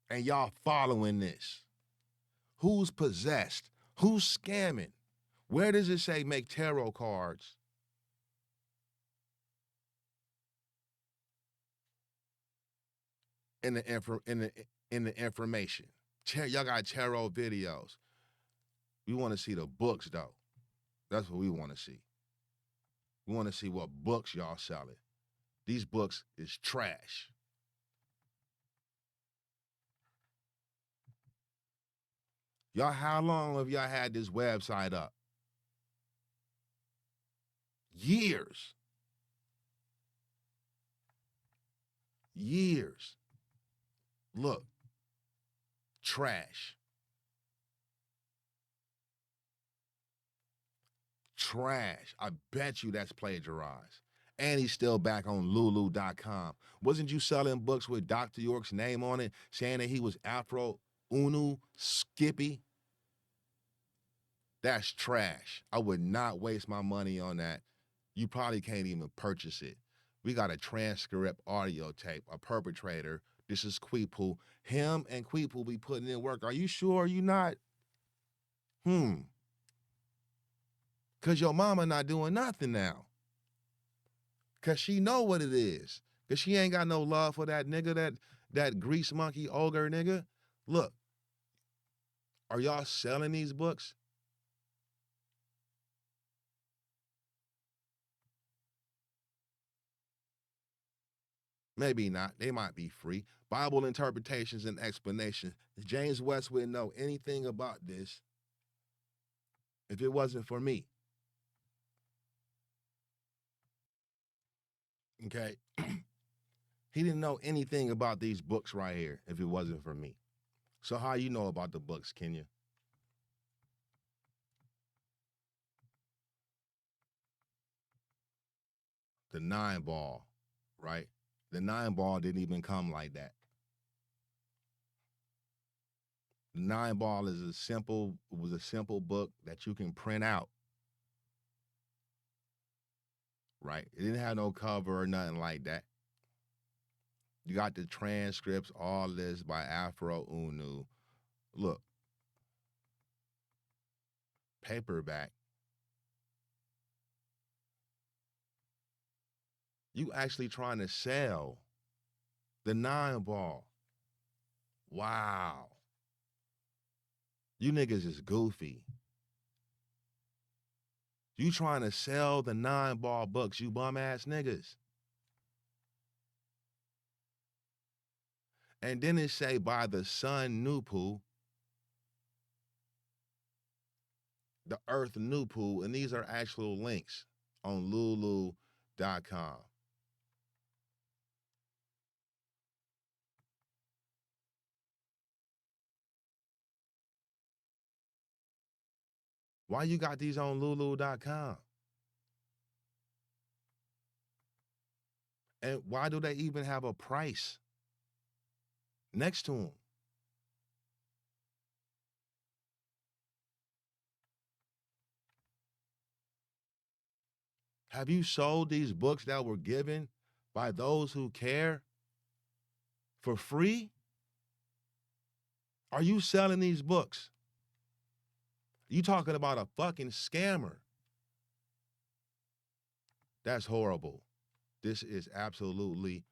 And y'all following this. Who's possessed? Who's scamming? Where does it say make tarot cards? In the information. Y'all got tarot videos. We want to see the books though. That's what we want to see. We want to see what books y'all selling. These books is trash. Y'all, how long have y'all had this website up? Years. Years. Look, trash. Trash. I bet you that's plagiarized. And he's still back on Lulu.com. Wasn't you selling books with Dr. York's name on it, saying that he was Afro Unu Skippy? That's trash. I would not waste my money on that. You probably can't even purchase it. We got a transcript audio tape, a perpetrator. This is Queepu. Him and Queepu be putting in work. Are you sure you not? Cause your mama not doing nothing now. Cause she know what it is. Cause she ain't got no love for that nigga, that grease monkey ogre nigga. Look, are y'all selling these books? Maybe not. They might be free. Bible interpretations and explanations. James West wouldn't know anything about this if it wasn't for me. Okay. He didn't know anything about these books right here if it wasn't for me. So how you know about the books, Kenya? The 9 ball, right? The 9 ball didn't even come like that. The 9 ball is was a simple book that you can print out, right? It didn't have no cover or nothing like that. You got the transcripts, all this by Afro Unu. Look, paperback. You actually trying to sell the 9 ball. Wow. You niggas is goofy. You trying to sell the 9 ball books, you bum ass niggas. And then it say by the sun Nupu, the earth Nupu, and these are actual links on Lulu.com. Why you got these on Lulu.com? And why do they even have a price next to them? Have you sold these books that were given by those who care for free? Are you selling these books? You talking about a fucking scammer. That's horrible. This is absolutely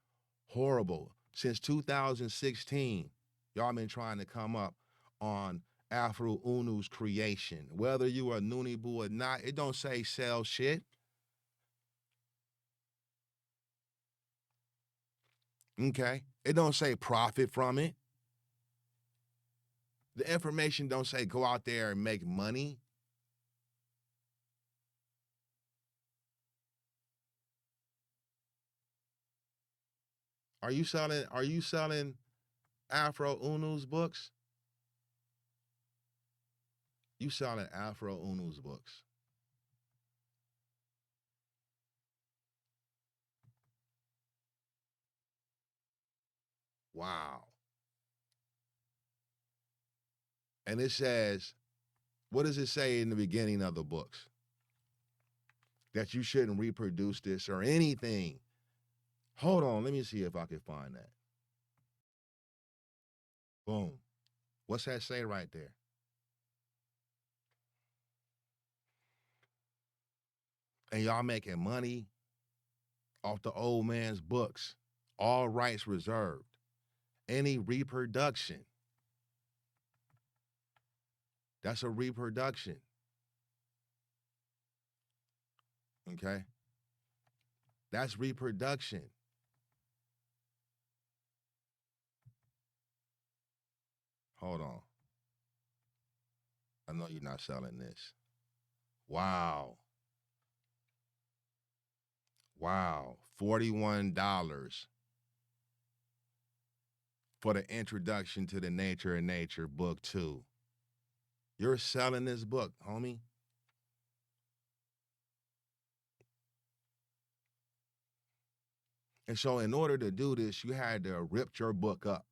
horrible. Since 2016, y'all been trying to come up on Afro Unu's creation. Whether you are Noonie Boo or not, it don't say sell shit. Okay? It don't say profit from it. The information don't say go out there and make money. Are you selling Afro Unu's books? You selling Afro Unu's books. Wow. And it says, what does it say in the beginning of the books? That you shouldn't reproduce this or anything. Hold on, let me see if I can find that. Boom. What's that say right there? And y'all making money off the old man's books. All rights reserved. Any reproduction. That's a reproduction. Okay? That's reproduction. Hold on. I know you're not selling this. Wow. Wow. $41 for the introduction to the Nature and Nature book 2. You're selling this book, homie. And so in order to do this, you had to rip your book up.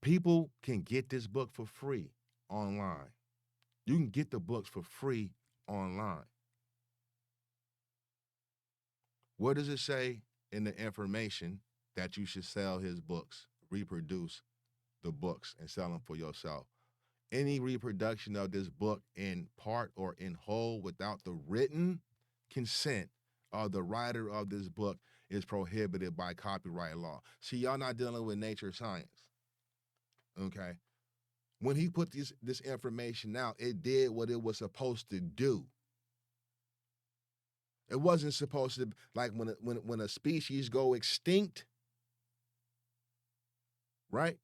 People can get this book for free online. You can get the books for free online. What does it say in the information that you should sell his books, reproduce the books and sell them for yourself? Any reproduction of this book in part or in whole without the written consent of the writer of this book is prohibited by copyright law. See, y'all not dealing with nature science. Okay? When he put this information out, it did what it was supposed to do. It wasn't supposed to, like when a species go extinct, right?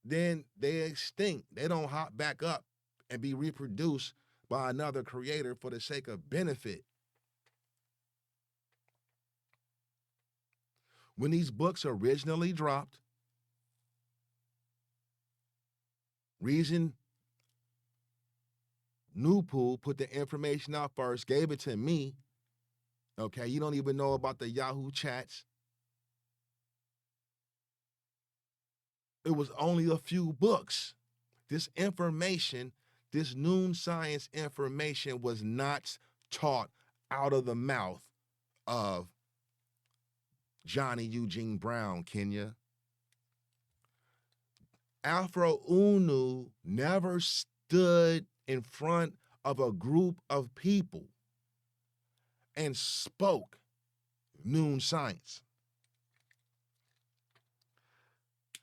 Then they extinct. They don't hop back up and be reproduced by another creator for the sake of benefit. When these books originally dropped, Reason Nupu put the information out first, gave it to me. Okay, you don't even know about the Yahoo chats. It was only a few books. This information, this noon science information was not taught out of the mouth of Johnny Eugene Brown, Kenya. Afro Unu never stood in front of a group of people and spoke noon science.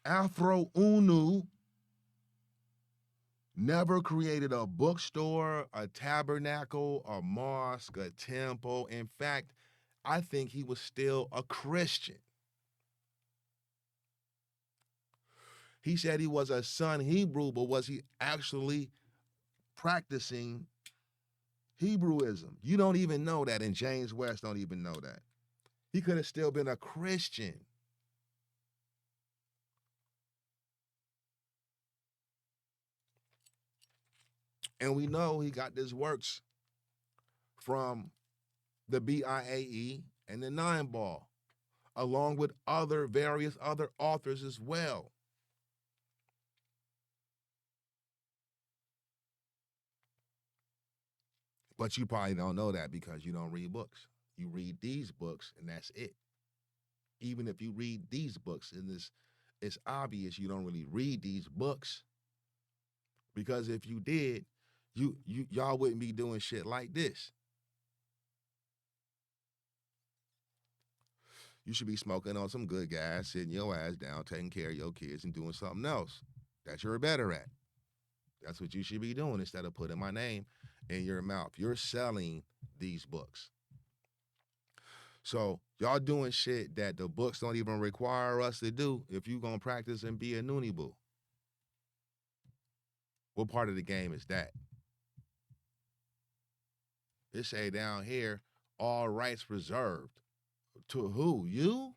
Afro Unu never created a bookstore, a tabernacle, a mosque, a temple. In fact, I think he was still a Christian. He said he was a son Hebrew, but was he actually practicing Hebrewism? You don't even know that, and James West don't even know that. He could have still been a Christian. And we know he got this works from the BIAE and the Nine Ball, along with other various other authors as well. But you probably don't know that because you don't read books. You read these books and that's it. Even if you read these books, and it's obvious you don't really read these books, because if you did, y'all wouldn't be doing shit like this. You should be smoking on some good gas, sitting your ass down, taking care of your kids, and doing something else that you're better at. That's what you should be doing instead of putting my name in your mouth. You're selling these books. So y'all doing shit that the books don't even require us to do if you gonna practice and be a noonie boo. What part of the game is that? It say down here, all rights reserved. To who? You?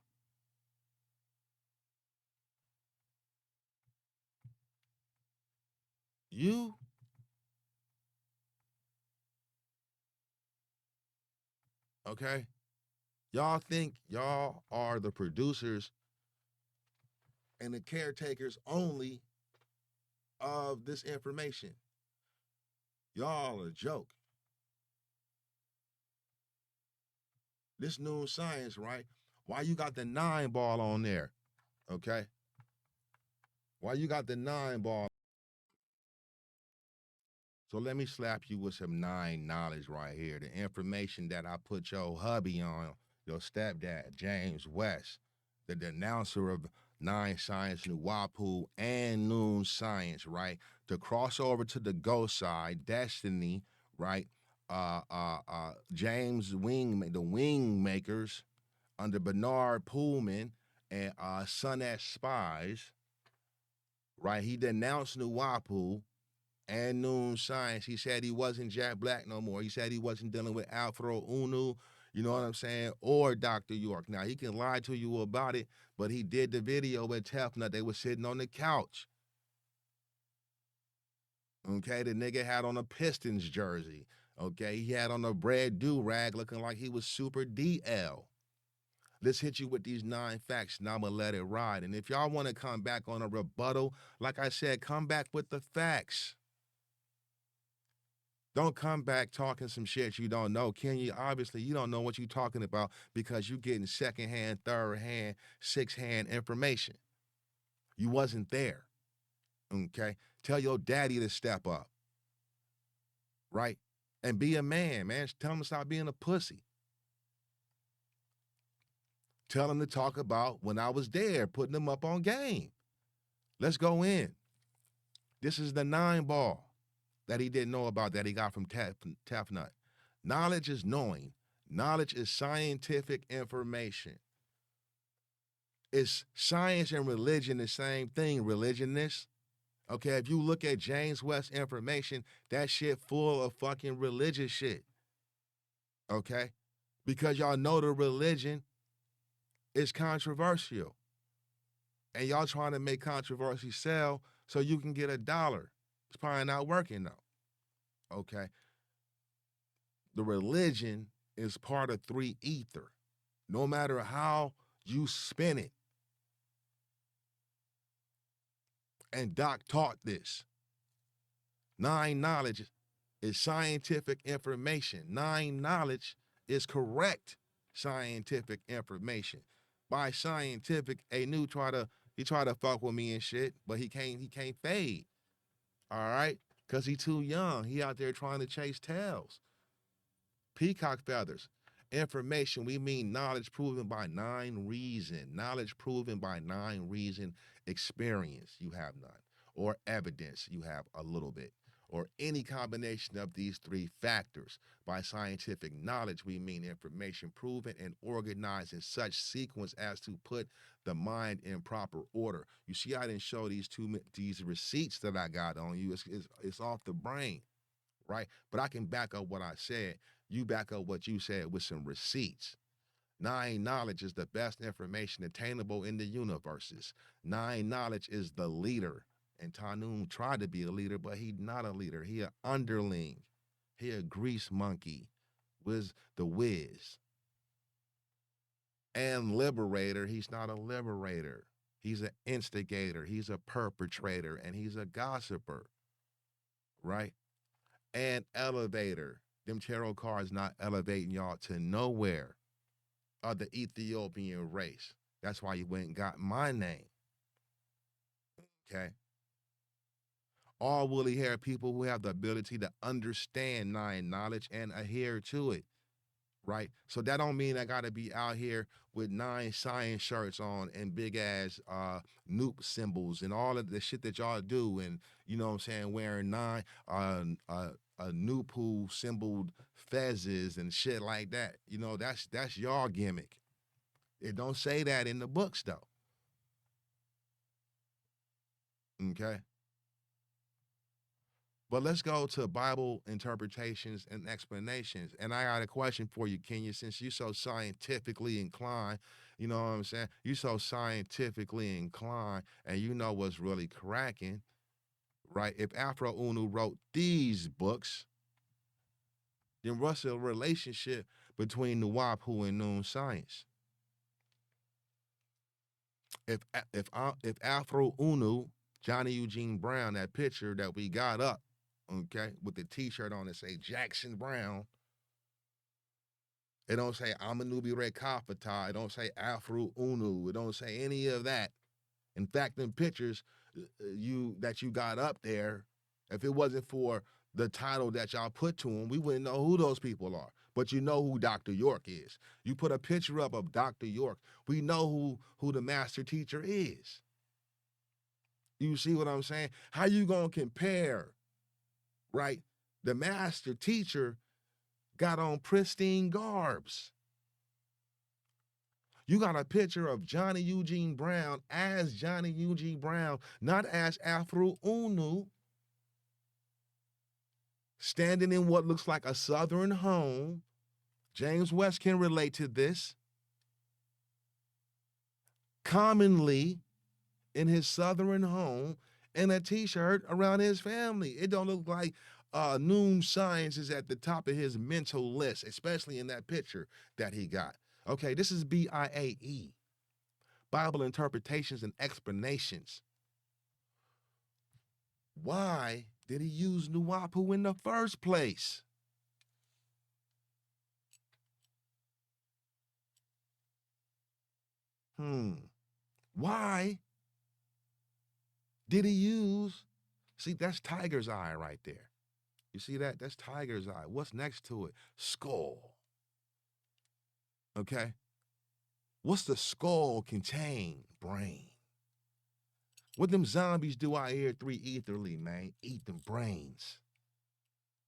You? Okay. Y'all think y'all are the producers and the caretakers only of this information. Y'all a joke. This new science, right? Why you got the nine ball on there? Okay. Why you got the nine ball? So let me slap you with some nine knowledge right here. The information that I put your hubby on, your stepdad, James West, the denouncer of Nine Science, Nuwapu, and Noon Science, right? To cross over to the ghost side, Destiny, right? James Wing, the Wing Makers, under Bernard Pullman and Sun S Spies, right? He denounced Nuwapu and Noon Science. He said he wasn't Jack Black no more. He said he wasn't dealing with Alfred Unu, you know what I'm saying, or Dr. York. Now, he can lie to you about it, but he did the video with Tefnut. They were sitting on the couch. Okay, the nigga had on a Pistons jersey. Okay, he had on a bread do-rag looking like he was Super DL. Let's hit you with these nine facts, and I'm gonna let it ride. And if y'all want to come back on a rebuttal, like I said, come back with the facts. Don't come back talking some shit you don't know. Kenya, obviously, you don't know what you're talking about because you're getting secondhand, third hand, sixth hand information. You wasn't there. Okay? Tell your daddy to step up, right? And be a man, man. Tell him to stop being a pussy. Tell him to talk about when I was there, putting them up on game. Let's go in. This is the nine ball that he didn't know about that he got from Tefnut. Knowledge is knowing. Knowledge is scientific information. Is science and religion the same thing? Religionists. Okay, if you look at James West information, that shit full of fucking religious shit. Okay? Because y'all know the religion is controversial. And y'all trying to make controversy sell so you can get $1. It's probably not working though. Okay? The religion is part of three ether. No matter how you spin it. And Doc taught this. Nine knowledge is scientific information. Nine knowledge is correct scientific information. By scientific, a new he try to fuck with me and shit, but he can't fade. All right? Cause he too young. He out there trying to chase tails. Peacock feathers. Information, we mean knowledge proven by nine reason. Knowledge proven by nine reason. Experience, you have none. Or evidence, you have a little bit. Or any combination of these three factors. By scientific knowledge, we mean information proven and organized in such sequence as to put the mind in proper order. You see, I didn't show these receipts that I got on you. It's off the brain, right? But I can back up what I said. You back up what you said with some receipts. Nine knowledge is the best information attainable in the universes. Nine knowledge is the leader And Tanum tried to be a leader, but he not a leader. He a underling. He a grease monkey. The whiz. And liberator, he's not a liberator. He's an instigator. He's a perpetrator. And he's a gossiper. Right? And elevator. Them tarot cards not elevating y'all to nowhere of the Ethiopian race. That's why you went and got my name. Okay? All woolly hair people who have the ability to understand nine knowledge and adhere to it. Right? So that don't mean I gotta be out here with 9 science shirts on and big ass Noop symbols and all of the shit that y'all do, and you know what I'm saying, wearing 9 Nupu symboled fezzes and shit like that. You know, that's y'all gimmick. It don't say that in the books though. Okay. But let's go to Bible interpretations and explanations. And I got a question for you, Kenya, since you're so scientifically inclined, you know what I'm saying? You're so scientifically inclined and you know what's really cracking, right? If Afro Unu wrote these books, then what's the relationship between Nuwapu and Noon Science? If Afro Unu, Johnny Eugene Brown, that picture that we got up, okay, with the T-shirt on that say Jackson Brown. It don't say Amanubi Red Kafata. It don't say Afro Unu. It don't say any of that. In fact, them pictures you got up there, if it wasn't for the title that y'all put to them, we wouldn't know who those people are. But you know who Dr. York is. You put a picture up of Dr. York, we know who the master teacher is. You see what I'm saying? How you gonna compare, right? The master teacher got on pristine garbs. You got a picture of Johnny Eugene Brown as Johnny Eugene Brown, not as Afro Unu, standing in what looks like a southern home. James West can relate to this. Commonly in his southern home in a t-shirt around his family. It don't look like Noon Science is at the top of his mental list, especially in that picture that he got. Okay, this is BIAE, Bible Interpretations and Explanations. Why did he use Nuwapu in the first place? Why did he use? See, that's Tiger's Eye right there. You see that? That's Tiger's Eye. What's next to it? Skull. Okay. What's the skull contain? Brain. What them zombies do out here 3 etherly, man? Eat them brains.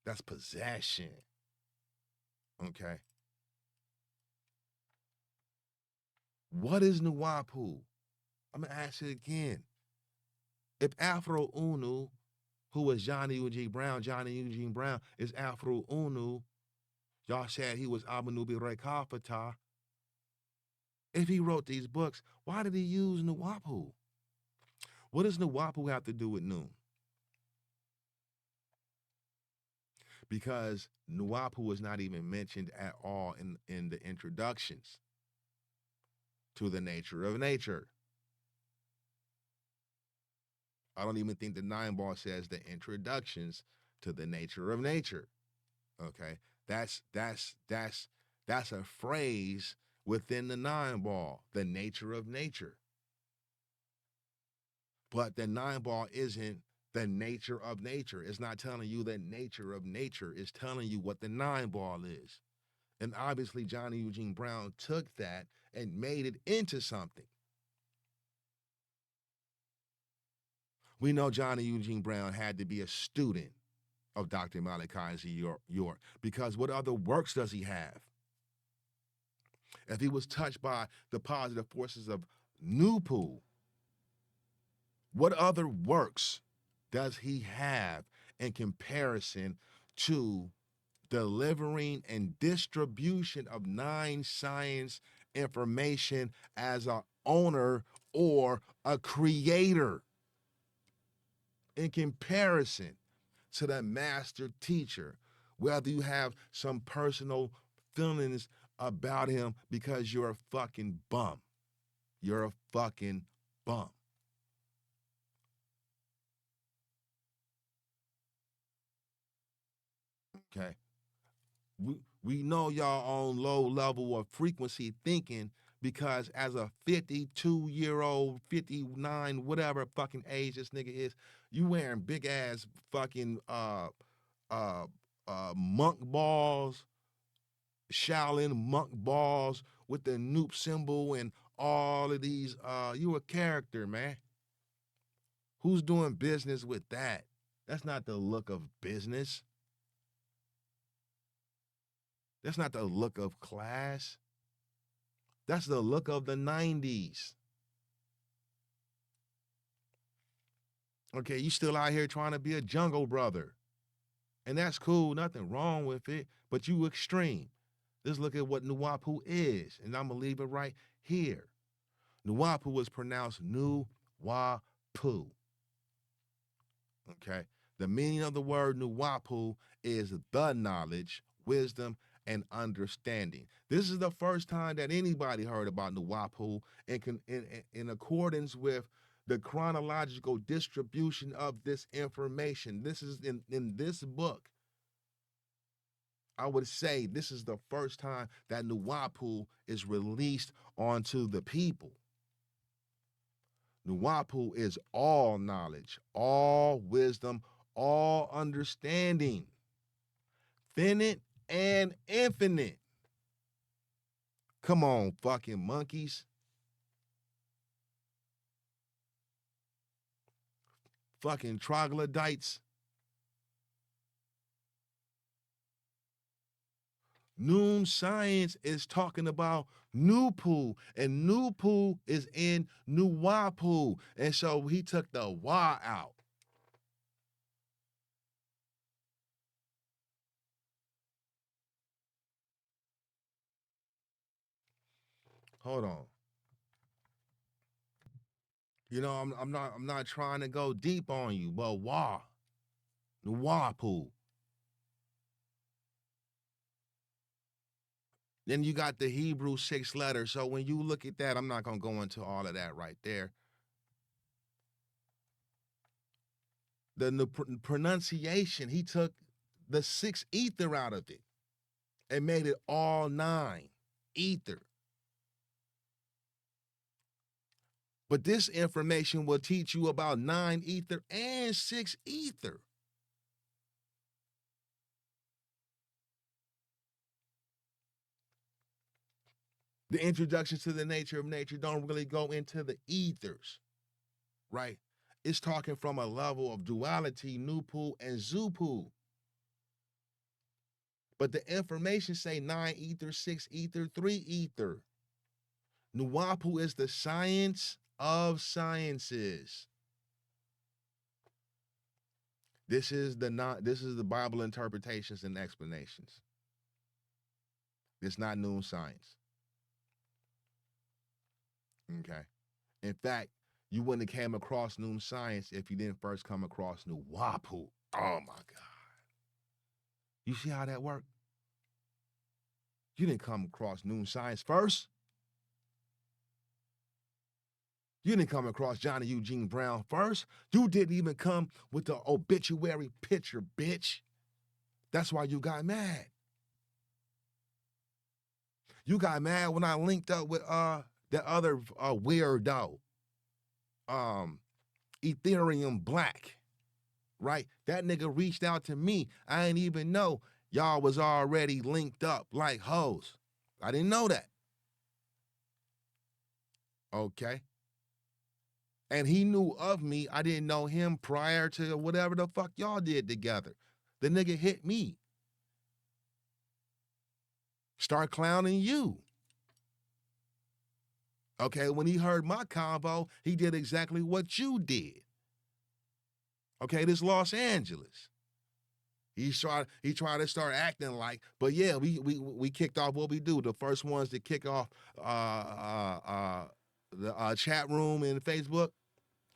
That's possession. Okay. What is Nuwapu? I'm gonna ask it again. If Afro Unu, who was Johnny Eugene Brown is Afro Unu, y'all said he was Amanubi Rekafata. If he wrote these books, why did he use Nuwapu? What does Nuwapu have to do with Noon? Because Nuwapu was not even mentioned at all in the introductions to the nature of nature. I don't even think the 9 ball says the introductions to the nature of nature. Okay, that's a phrase within the 9 ball, the nature of nature. But the 9 ball isn't the nature of nature. It's not telling you the nature of nature. It's telling you what the 9 ball is. And obviously, Johnny Eugene Brown took that and made it into something. We know Johnny Eugene Brown had to be a student of Dr. Malachi Z. York, because what other works does he have? If he was touched by the positive forces of Nupu, what other works does he have in comparison to delivering and distribution of 9 science information as an owner or a creator? in comparison to the master teacher, whether you have some personal feelings about him because you're a fucking bum. You're a fucking bum. Okay. We know y'all on low level of frequency thinking because as a 52-year-old, 59, whatever fucking age this nigga is, you wearing big ass fucking uh monk balls, Shaolin monk balls with the Noop symbol and all of these. You a character, man. Who's doing business with that? That's not the look of business. That's not the look of class. That's the look of the 90s. Okay, you still out here trying to be a jungle brother. And that's cool, nothing wrong with it, but you extreme. Let's look at what Nuwapu is, and I'm gonna leave it right here. Nuwapu was pronounced Nu-Wa-Pu. Okay. The meaning of the word Nuwapu is the knowledge, wisdom, and understanding. This is the first time that anybody heard about Nuwapu in accordance with the chronological distribution of this information. This is in this book. I would say this is the first time that Nuwapu is released onto the people. Nuwapu is all knowledge, all wisdom, all understanding, finite and infinite. Come on, fucking monkeys. Fucking troglodytes. Noon Science is talking about Nupu, and Nupu is in Nuwapu. And so he took the Wa out. Hold on. You know, I'm not trying to go deep on you, but Wa, Nuwapu. Then you got the Hebrew 6 letters. So when you look at that, I'm not gonna go into all of that right there. The pronunciation, he took the 6 ether out of it and made it all 9 ether. But this information will teach you about 9 ether and 6 ether. The introduction to the nature of nature don't really go into the ethers, right? It's talking from a level of duality, Nupu and Zupu. But the information say 9 ether, 6 ether, 3 ether. Nuwapu is the science of sciences. This is the Bible interpretations and explanations. It's not Noon Science. Okay. In fact, you wouldn't have came across Noon Science if you didn't first come across Nuwapu. Oh my God. You see how that worked? You didn't come across Noon Science first. You didn't come across Johnny Eugene Brown first. You didn't even come with the obituary picture, bitch. That's why you got mad. You got mad when I linked up with the other weirdo, um, Ethereum Black, right? That nigga reached out to me. I didn't even know y'all was already linked up like hoes. I didn't know that. Okay. And he knew of me. I didn't know him prior to whatever the fuck y'all did together. The nigga hit me. Start clowning you. Okay, when he heard my convo, he did exactly what you did. Okay, this Los Angeles. He tried to start acting like, but yeah, we kicked off what we do. The first ones to kick off the chat room in Facebook,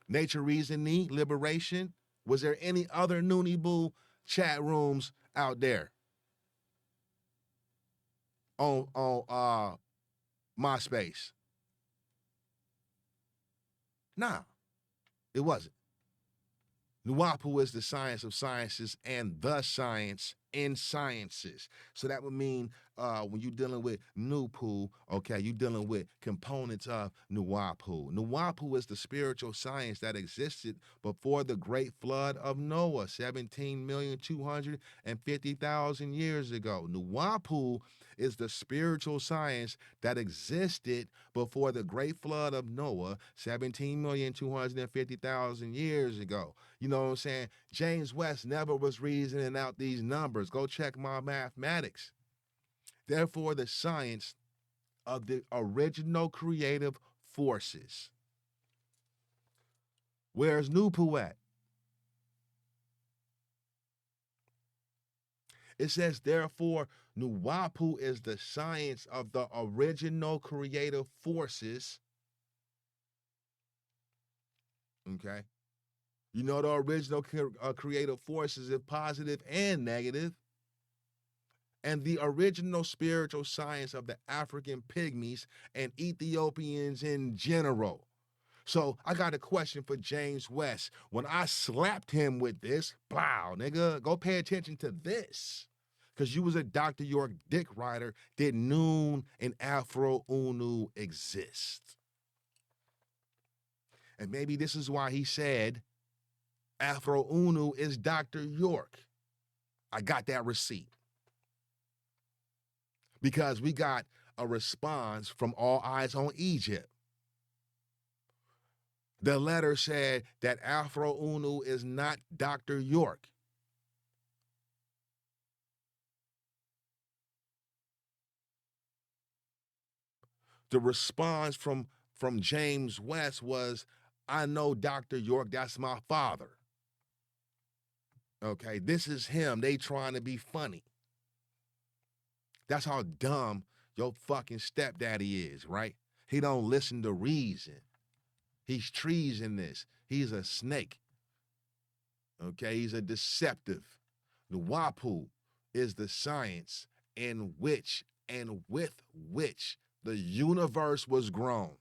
Nature Reasoning, Liberation, Was there any other Noonie Boo chat rooms out there on MySpace? Nah, it wasn't. Nuwapu is the science of sciences and the science in sciences. So that would mean when you're dealing with Nupu, okay, you're dealing with components of Nuwapu. Nuwapu is the spiritual science that existed before the great flood of Noah, 17,250,000 years ago. Nuwapu is the spiritual science that existed before the great flood of Noah, 17,250,000 years ago. You know what I'm saying? James West never was reasoning out these numbers. Go check my mathematics. Therefore, the science of the original creative forces. Where's Nupu at? It says, therefore, Nuwapu is the science of the original creative forces. Okay. You know, the original creative forces is positive and negative. And the original spiritual science of the African pygmies and Ethiopians in general. So I got a question for James West. When I slapped him with this, wow, nigga, go pay attention to this. Because you was a Dr. York dick rider. Did Noon and Afro Unu exist? And maybe this is why he said Afro Unu is Dr. York. I got that receipt. Because we got a response from All Eyes on Egypt. The letter said that Afro Unu is not Dr. York. The response from James West was, I know Dr. York, that's my father. Okay, this is him. They trying to be funny. That's how dumb your fucking stepdaddy is, right? He don't listen to reason. He's treasonous. He's a snake. Okay, he's a deceptive. The Wapu is the science in which and with which the universe was grown.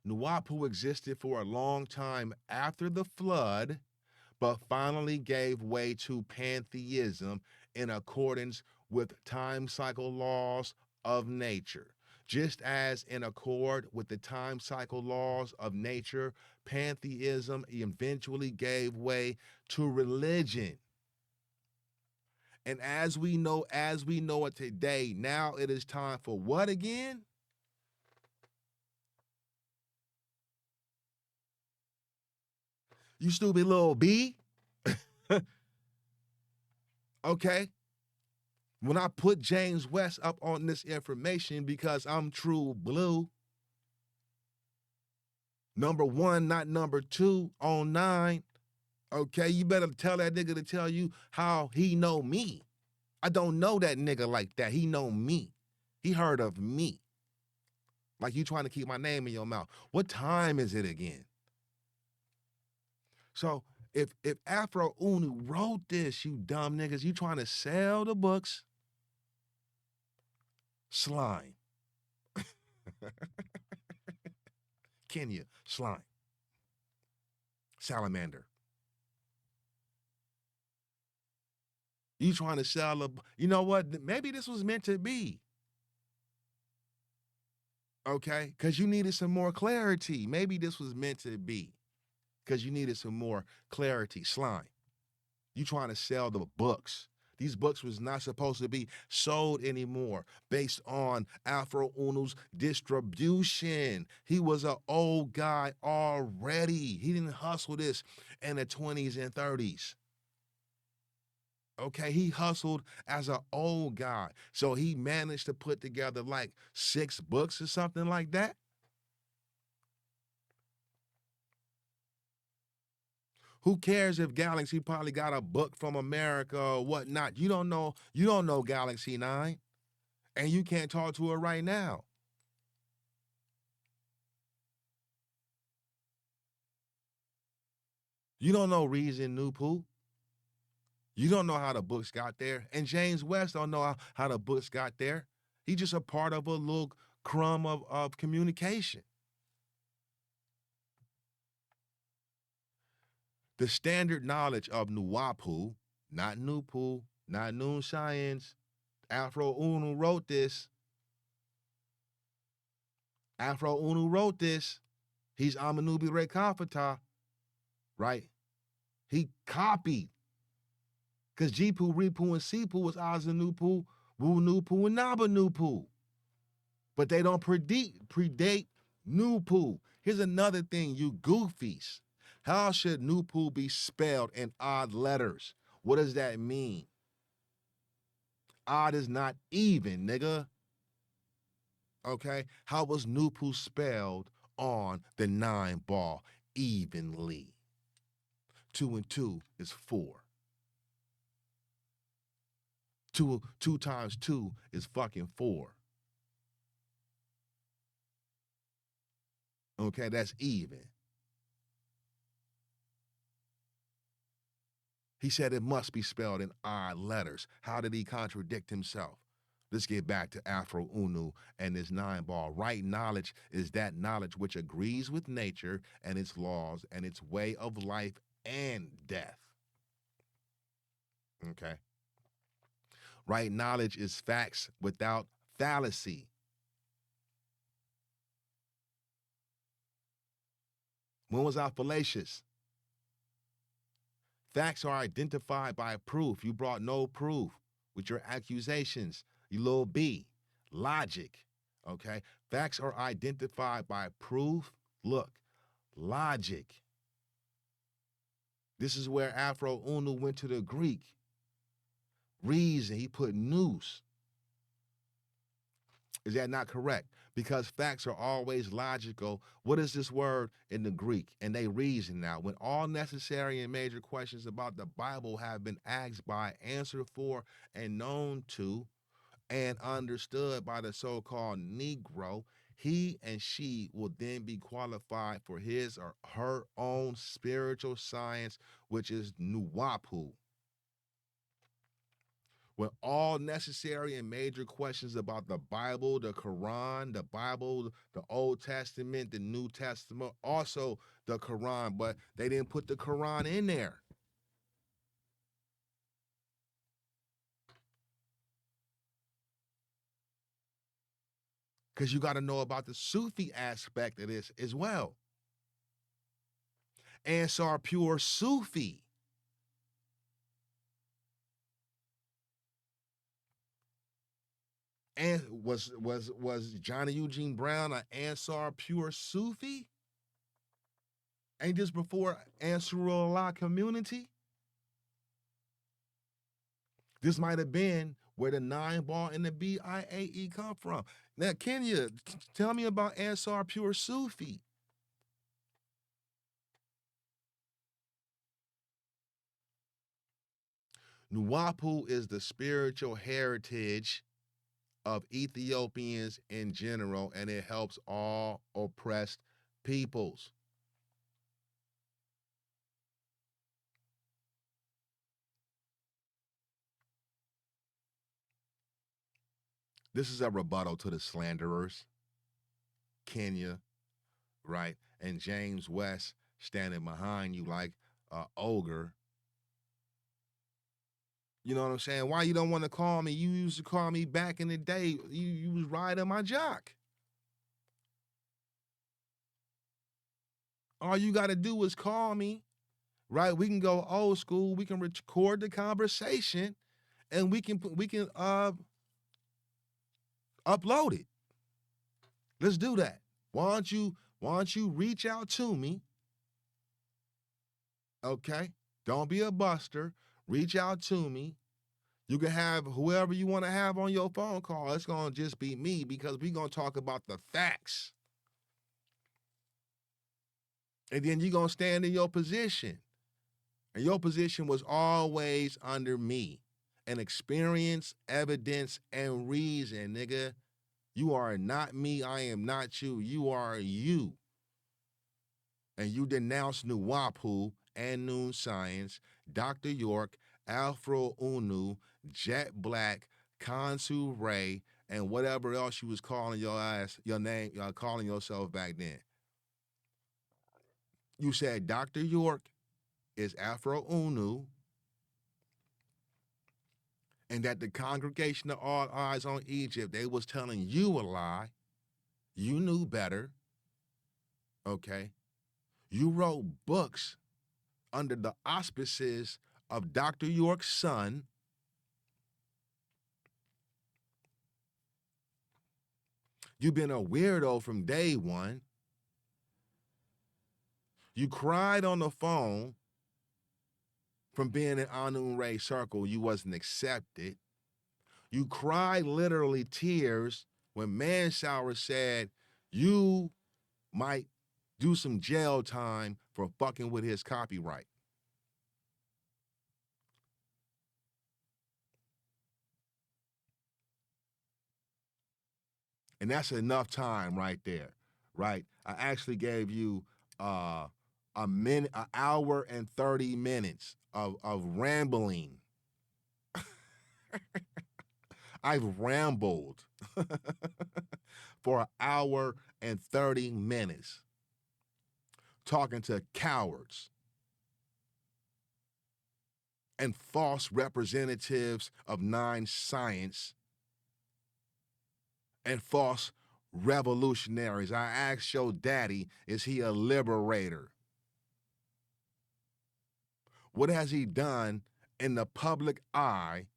Nuwapu existed for a long time after the flood, but finally gave way to pantheism in accordance with time cycle laws of nature. Just as in accord with the time cycle laws of nature, pantheism eventually gave way to religion. And as we know it today, now it is time for what again? You stupid little bee. Okay. When I put James West up on this information because I'm true blue, number one, not number two on 9. Okay, you better tell that nigga to tell you how he know me. I don't know that nigga like that. He know me. He heard of me. Like you trying to keep my name in your mouth. What time is it again? So if Afro Unu wrote this, you dumb niggas, you trying to sell the books, slime. Kenya, slime. Salamander. You trying to sell a, you know what? Maybe this was meant to be. Okay? Because you needed some more clarity. Maybe this was meant to be. Because you needed some more clarity. Slime. You trying to sell the books. These books was not supposed to be sold anymore based on Afro Unu's distribution. He was an old guy already. He didn't hustle this in the 20s and 30s. Okay, he hustled as an old guy. So he managed to put together like 6 books or something like that. Who cares if Galaxy probably got a book from America or whatnot? You don't know Galaxy 9. And you can't talk to her right now. You don't know Reason Nupu. You don't know how the books got there. And James West don't know how the books got there. He's just a part of a little crumb of communication. The standard knowledge of Nuwapu, not Nupu, not Noon Science. Afro Unu wrote this. Afro Unu wrote this. He's Amanubi Rekafata, right? He copied. Because Jipu, Ripu, and Sipu was Azanupu, Wu Nupu, and Naba Nupu. But they don't predate Nupu. Here's another thing, you goofies. How should Nupu be spelled in odd letters? What does that mean? Odd is not even, nigga. Okay? How was Nupu spelled on the 9 ball? Evenly. 2 and 2 is 4. 2 times 2 is fucking 4. Okay, that's even. He said it must be spelled in odd letters. How did he contradict himself? Let's get back to Afro Unu and his 9 ball. Right knowledge is that knowledge which agrees with nature and its laws and its way of life and death. Okay. Right knowledge is facts without fallacy. When was I fallacious? Facts are identified by proof. You brought no proof with your accusations, you little B. Logic, okay? Facts are identified by proof. Look, logic. This is where Afro Unu went to the Greek. Reason, he put nous. Is that not correct? Because facts are always logical. What is this word in the Greek? And they reason now. When all necessary and major questions about the Bible have been asked by, answered for, and known to, and understood by the so-called Negro, he and she will then be qualified for his or her own spiritual science, which is Nuwapu. When all necessary and major questions about the Bible, the Quran, the Bible, the Old Testament, the New Testament, also the Quran, but they didn't put the Quran in there. Because you got to know about the Sufi aspect of this as well. Ansar pure Sufi. And was Johnny Eugene Brown an Ansar pure Sufi? Ain't this before Ansarullah community? This might have been where the 9 ball and the BIAE come from. Now, Kenya, tell me about Ansar pure Sufi. Nuwapu is the spiritual heritage of Ethiopians in general, and it helps all oppressed peoples. This is a rebuttal to the slanderers, Kenya, right? And James West standing behind you like an ogre. You know what I'm saying? Why you don't want to call me? You used to call me back in the day. You was riding my jock. All you got to do is call me, right? We can go old school. We can record the conversation, and we can upload it. Let's do that. Why don't you reach out to me? Okay? Don't be a buster. Reach out to me. You can have whoever you want to have on your phone call. It's going to just be me because we're going to talk about the facts. And then you're going to stand in your position. And your position was always under me. and experience, evidence, and reason, nigga. You are not me. I am not you. You are you. And you denounce Nuwapu and Noon Science, Dr. York, Afro Unu, Jet Black, Kansu Ray, and whatever else you was calling your ass, your name, calling yourself back then. You said Dr. York is Afro Unu, and that the congregation of All Eyes on Egypt, they was telling you a lie. You knew better. Okay. You wrote books under the auspices of Dr. York's son. You've been a weirdo from day one. You cried on the phone from being in Anun Ray Circle. You wasn't accepted. You cried literally tears when Mansour said you might do some jail time for fucking with his copyright. And that's enough time right there, right? I actually gave you a minute, an hour and 30 minutes of rambling. I've rambled for an hour and 30 minutes talking to cowards and false representatives of Nine Science and false revolutionaries. I asked your daddy, is he a liberator? What has he done in the public eye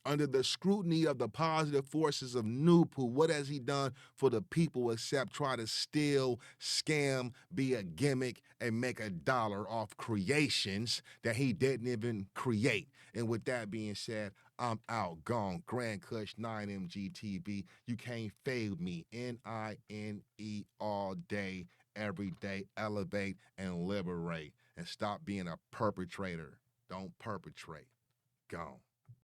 under the scrutiny of the positive forces of Nupu? What has he done for the people except try to steal, scam, be a gimmick, and make a dollar off creations that he didn't even create? And with that being said, I'm out, gone. Grand Kush, 9MGTV. You can't fade me. NINE all day, every day. Elevate and liberate. And stop being a perpetrator. Don't perpetrate. Gone.